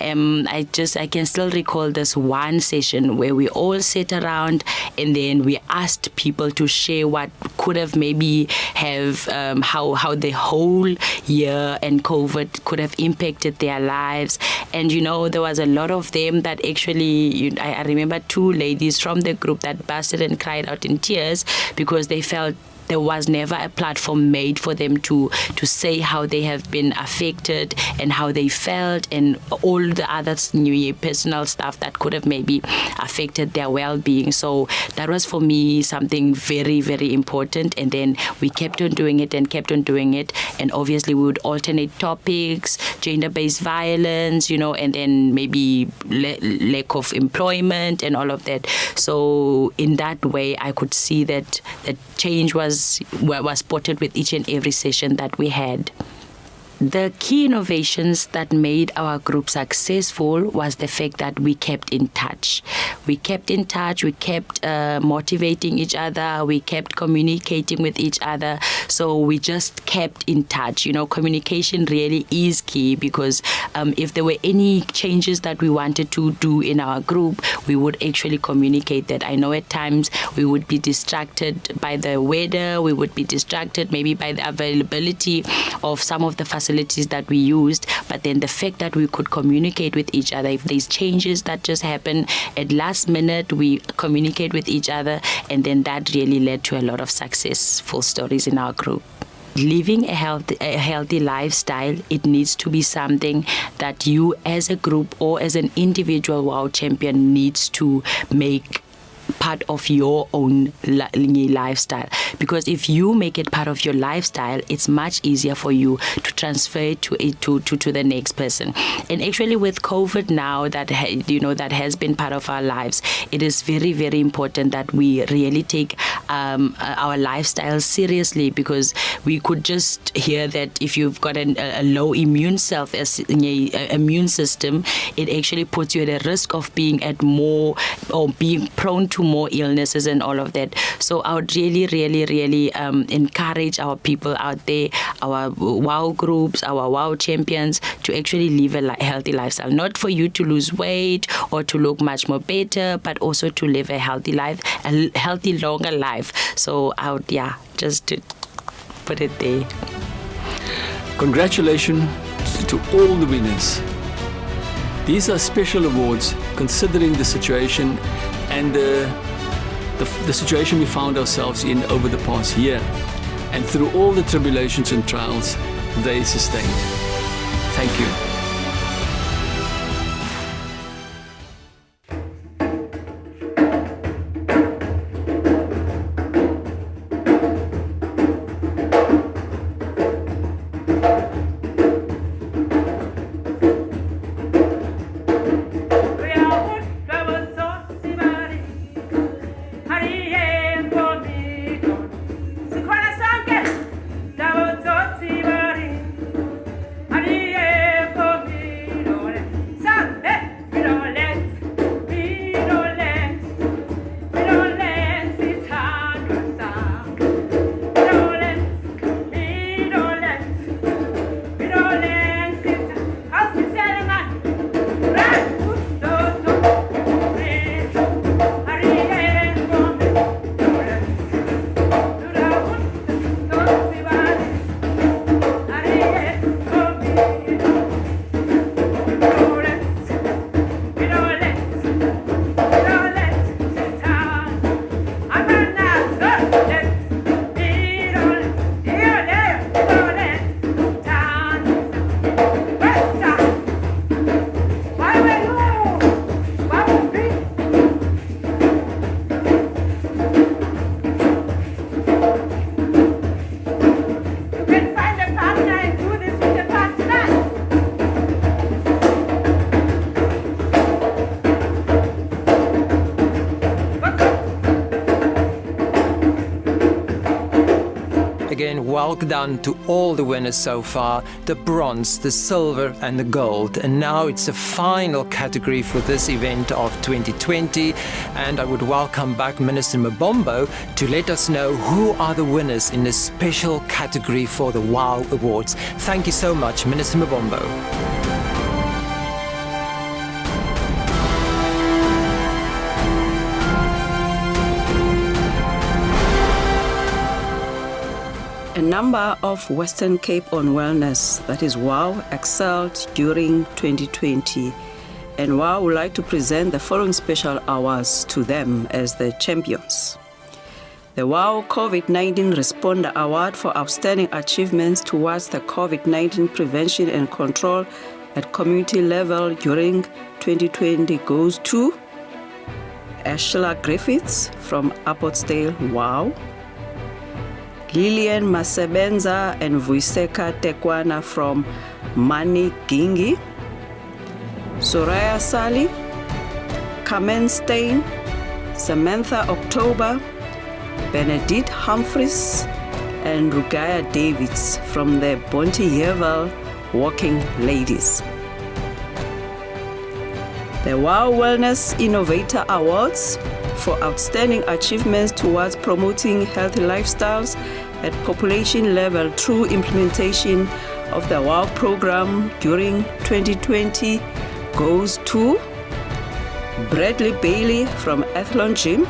I can still recall this one session where we all sat around, and then we asked people to share what could have maybe have how the whole year and COVID could have impacted their lives. And there was a lot of them that actually, I remember 2 ladies from the group that busted and cried out in tears because they felt there was never a platform made for them to say how they have been affected and how they felt, and all the other New Year personal stuff that could have maybe affected their well-being. So that was for me something very, very important. And then we kept on doing it. And obviously we would alternate topics, gender-based violence, and then maybe lack of employment and all of that. So in that way, I could see that change was spotted with each and every session that we had. The key innovations that made our group successful was the fact that we kept in touch. We kept motivating each other, we kept communicating with each other, so we just kept in touch. Communication really is key, because if there were any changes that we wanted to do in our group, we would actually communicate that. I know at times we would be distracted by the weather, we would be distracted maybe by the availability of some of the facilities that we used, but then the fact that we could communicate with each other, if there's changes that just happen at last minute, we communicate with each other, and then that really led to a lot of successful stories in our group. Living a healthy lifestyle, it needs to be something that you as a group or as an individual WOW champion needs to make part of your own lifestyle, because if you make it part of your lifestyle, it's much easier for you to transfer it to the next person. And actually with COVID now that has been part of our lives, it is very, very important that we really take our lifestyle seriously, because we could just hear that if you've got a low immune system, it actually puts you at a risk of being being prone to more illnesses and all of that. So I would really, really, really encourage our people out there, our WOW groups, our WOW champions, to actually live a healthy lifestyle. Not for you to lose weight or to look much more better, but also to live a healthy life, a healthy, longer life. So I would, just to put it there. Congratulations to all the winners. These are special awards considering the situation and the situation we found ourselves in over the past year, and through all the tribulations and trials they sustained. Thank you. Again, well done to all the winners so far, the bronze, the silver and the gold. And now it's the final category for this event of 2020. And I would welcome back Minister Mabombo to let us know who are the winners in this special category for the WOW Awards. Thank you so much, Minister Mabombo. A number of Western Cape on Wellness, that is WOW, excelled during 2020. And WOW would like to present the following special awards to them as the champions. The WOW COVID-19 Responder Award for outstanding achievements towards the COVID-19 prevention and control at community level during 2020 goes to Ashla Griffiths from Apportsdale, WOW. Lillian Masebenza and Vuiseka Tekwana from Mani Gingi. Soraya Sali, Carmen Stein, Samantha October, Benedict Humphreys, and Rugaya Davids from the Bonte Hevel Walking Ladies. The WOW Wellness Innovator Awards for outstanding achievements towards promoting healthy lifestyles at population level through implementation of the WOW program during 2020 goes to Bradley Bailey from Athlone Gym,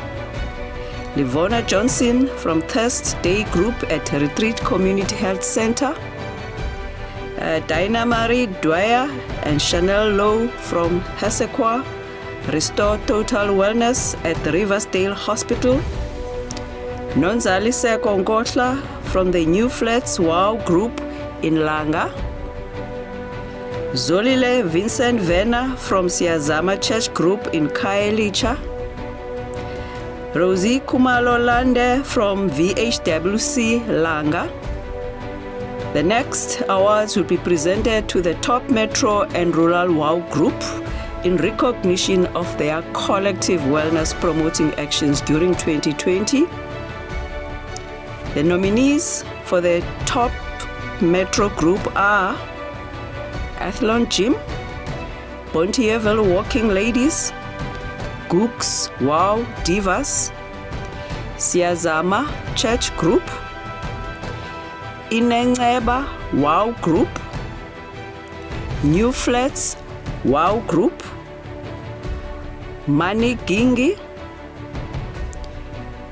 Livona Johnson from Thirst Day Group at Retreat Community Health Center, Dinah Marie Dwyer and Chanel Lowe from Hesequa Restore Total Wellness at the Riversdale Hospital, Nonzalise Kongotla from the New Flats WOW Group in Langa, Zolile Vincent Vena from Siazama Church Group in Khayelitsha, Rosie Kumalolande from VHWC Langa. The next awards will be presented to the top metro and rural WOW group in recognition of their collective wellness promoting actions during 2020. The nominees for the top metro group are Athlone Gym, Bonteheuwel Walking Ladies, Gooks WOW Divas, Siazama Church Group, Inenceba WOW Group, New Flats WOW Group, Mani Gingi,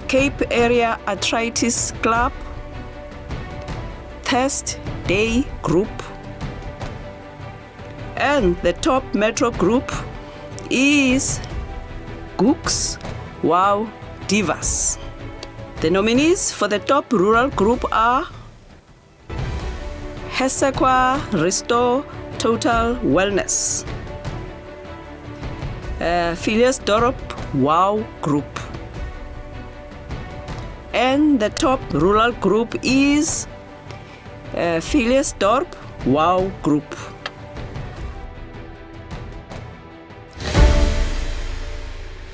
Cape Area Arthritis Club, Thirst Day Group, and the top metro group is Gooks WOW Divas. The nominees for the top rural group are Hesequa Restore Total Wellness, Philiasdorp WOW Group, and the top rural group is Philiasdorp WOW Group.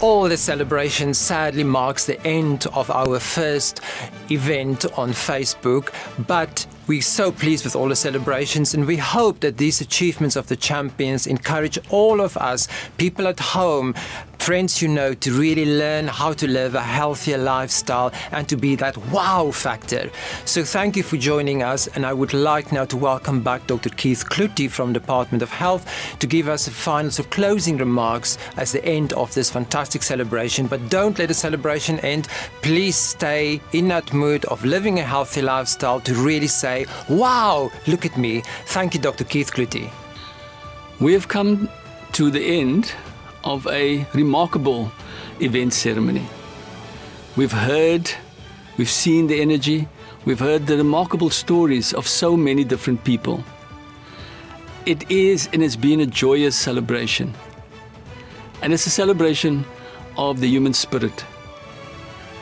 All the celebrations sadly marks the end of our first event on Facebook, but we're so pleased with all the celebrations, and we hope that these achievements of the champions encourage all of us, people at home, friends you know, to really learn how to live a healthier lifestyle and to be that wow factor. So thank you for joining us, and I would like now to welcome back Dr. Keith Cloete from Department of Health to give us a final closing remarks as the end of this fantastic celebration. But don't let the celebration end. Please stay in that mood of living a healthy lifestyle to really say, wow, look at me. Thank you, Dr. Keith Cloete. We have come to the end of a remarkable event ceremony. We've seen the energy, we've heard the remarkable stories of so many different people. It is and has been a joyous celebration. And it's a celebration of the human spirit.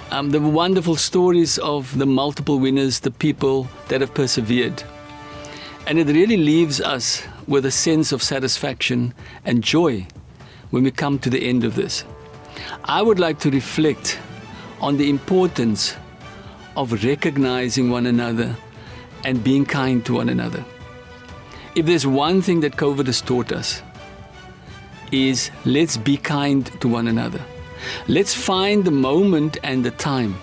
The wonderful stories of the multiple winners, the people that have persevered. And it really leaves us with a sense of satisfaction and joy when we come to the end of this. I would like to reflect on the importance of recognizing one another and being kind to one another. If there's one thing that COVID has taught us, is let's be kind to one another. Let's find the moment and the time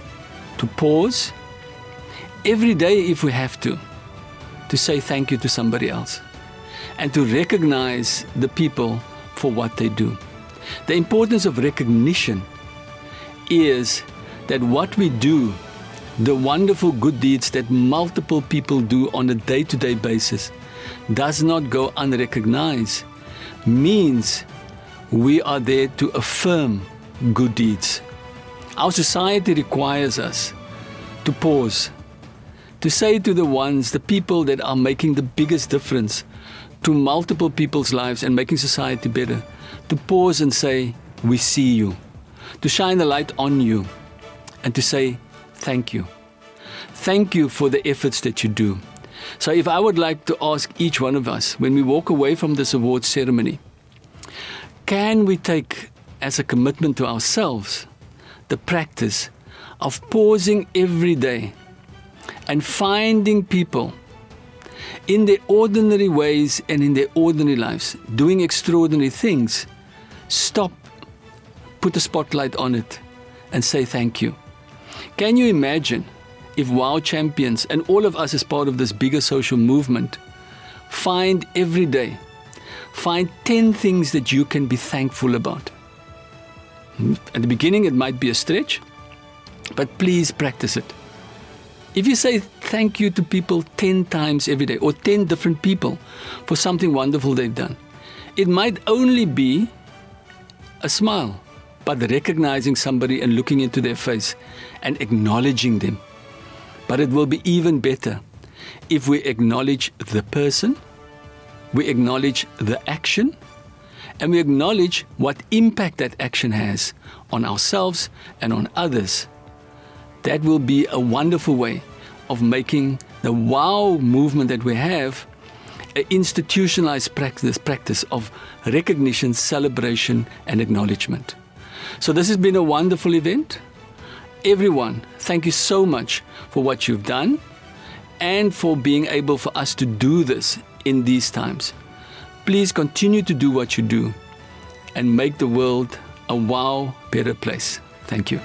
to pause every day if we have to say thank you to somebody else and to recognize the people for what they do. The importance of recognition is that what we do, the wonderful good deeds that multiple people do on a day-to-day basis, does not go unrecognized, means we are there to affirm good deeds. Our society requires us to pause, to say to the people that are making the biggest difference to multiple people's lives and making society better, to pause and say, we see you, to shine the light on you, and to say, thank you. Thank you for the efforts that you do. So if I would like to ask each one of us, when we walk away from this awards ceremony, can we take as a commitment to ourselves the practice of pausing every day and finding people in their ordinary ways and in their ordinary lives, doing extraordinary things, stop, put a spotlight on it, and say thank you. Can you imagine if WOW champions and all of us as part of this bigger social movement find every day, find 10 things that you can be thankful about? At the beginning it might be a stretch, but please practice it. If you say thank you to people 10 times every day, or 10 different people for something wonderful they've done, it might only be a smile, but recognizing somebody and looking into their face and acknowledging them. But it will be even better if we acknowledge the person, we acknowledge the action, and we acknowledge what impact that action has on ourselves and on others. That will be a wonderful way of making the WOW movement that we have an institutionalized practice of recognition, celebration, and acknowledgement. So this has been a wonderful event. Everyone, thank you so much for what you've done and for being able for us to do this in these times. Please continue to do what you do and make the world a WOW better place. Thank you.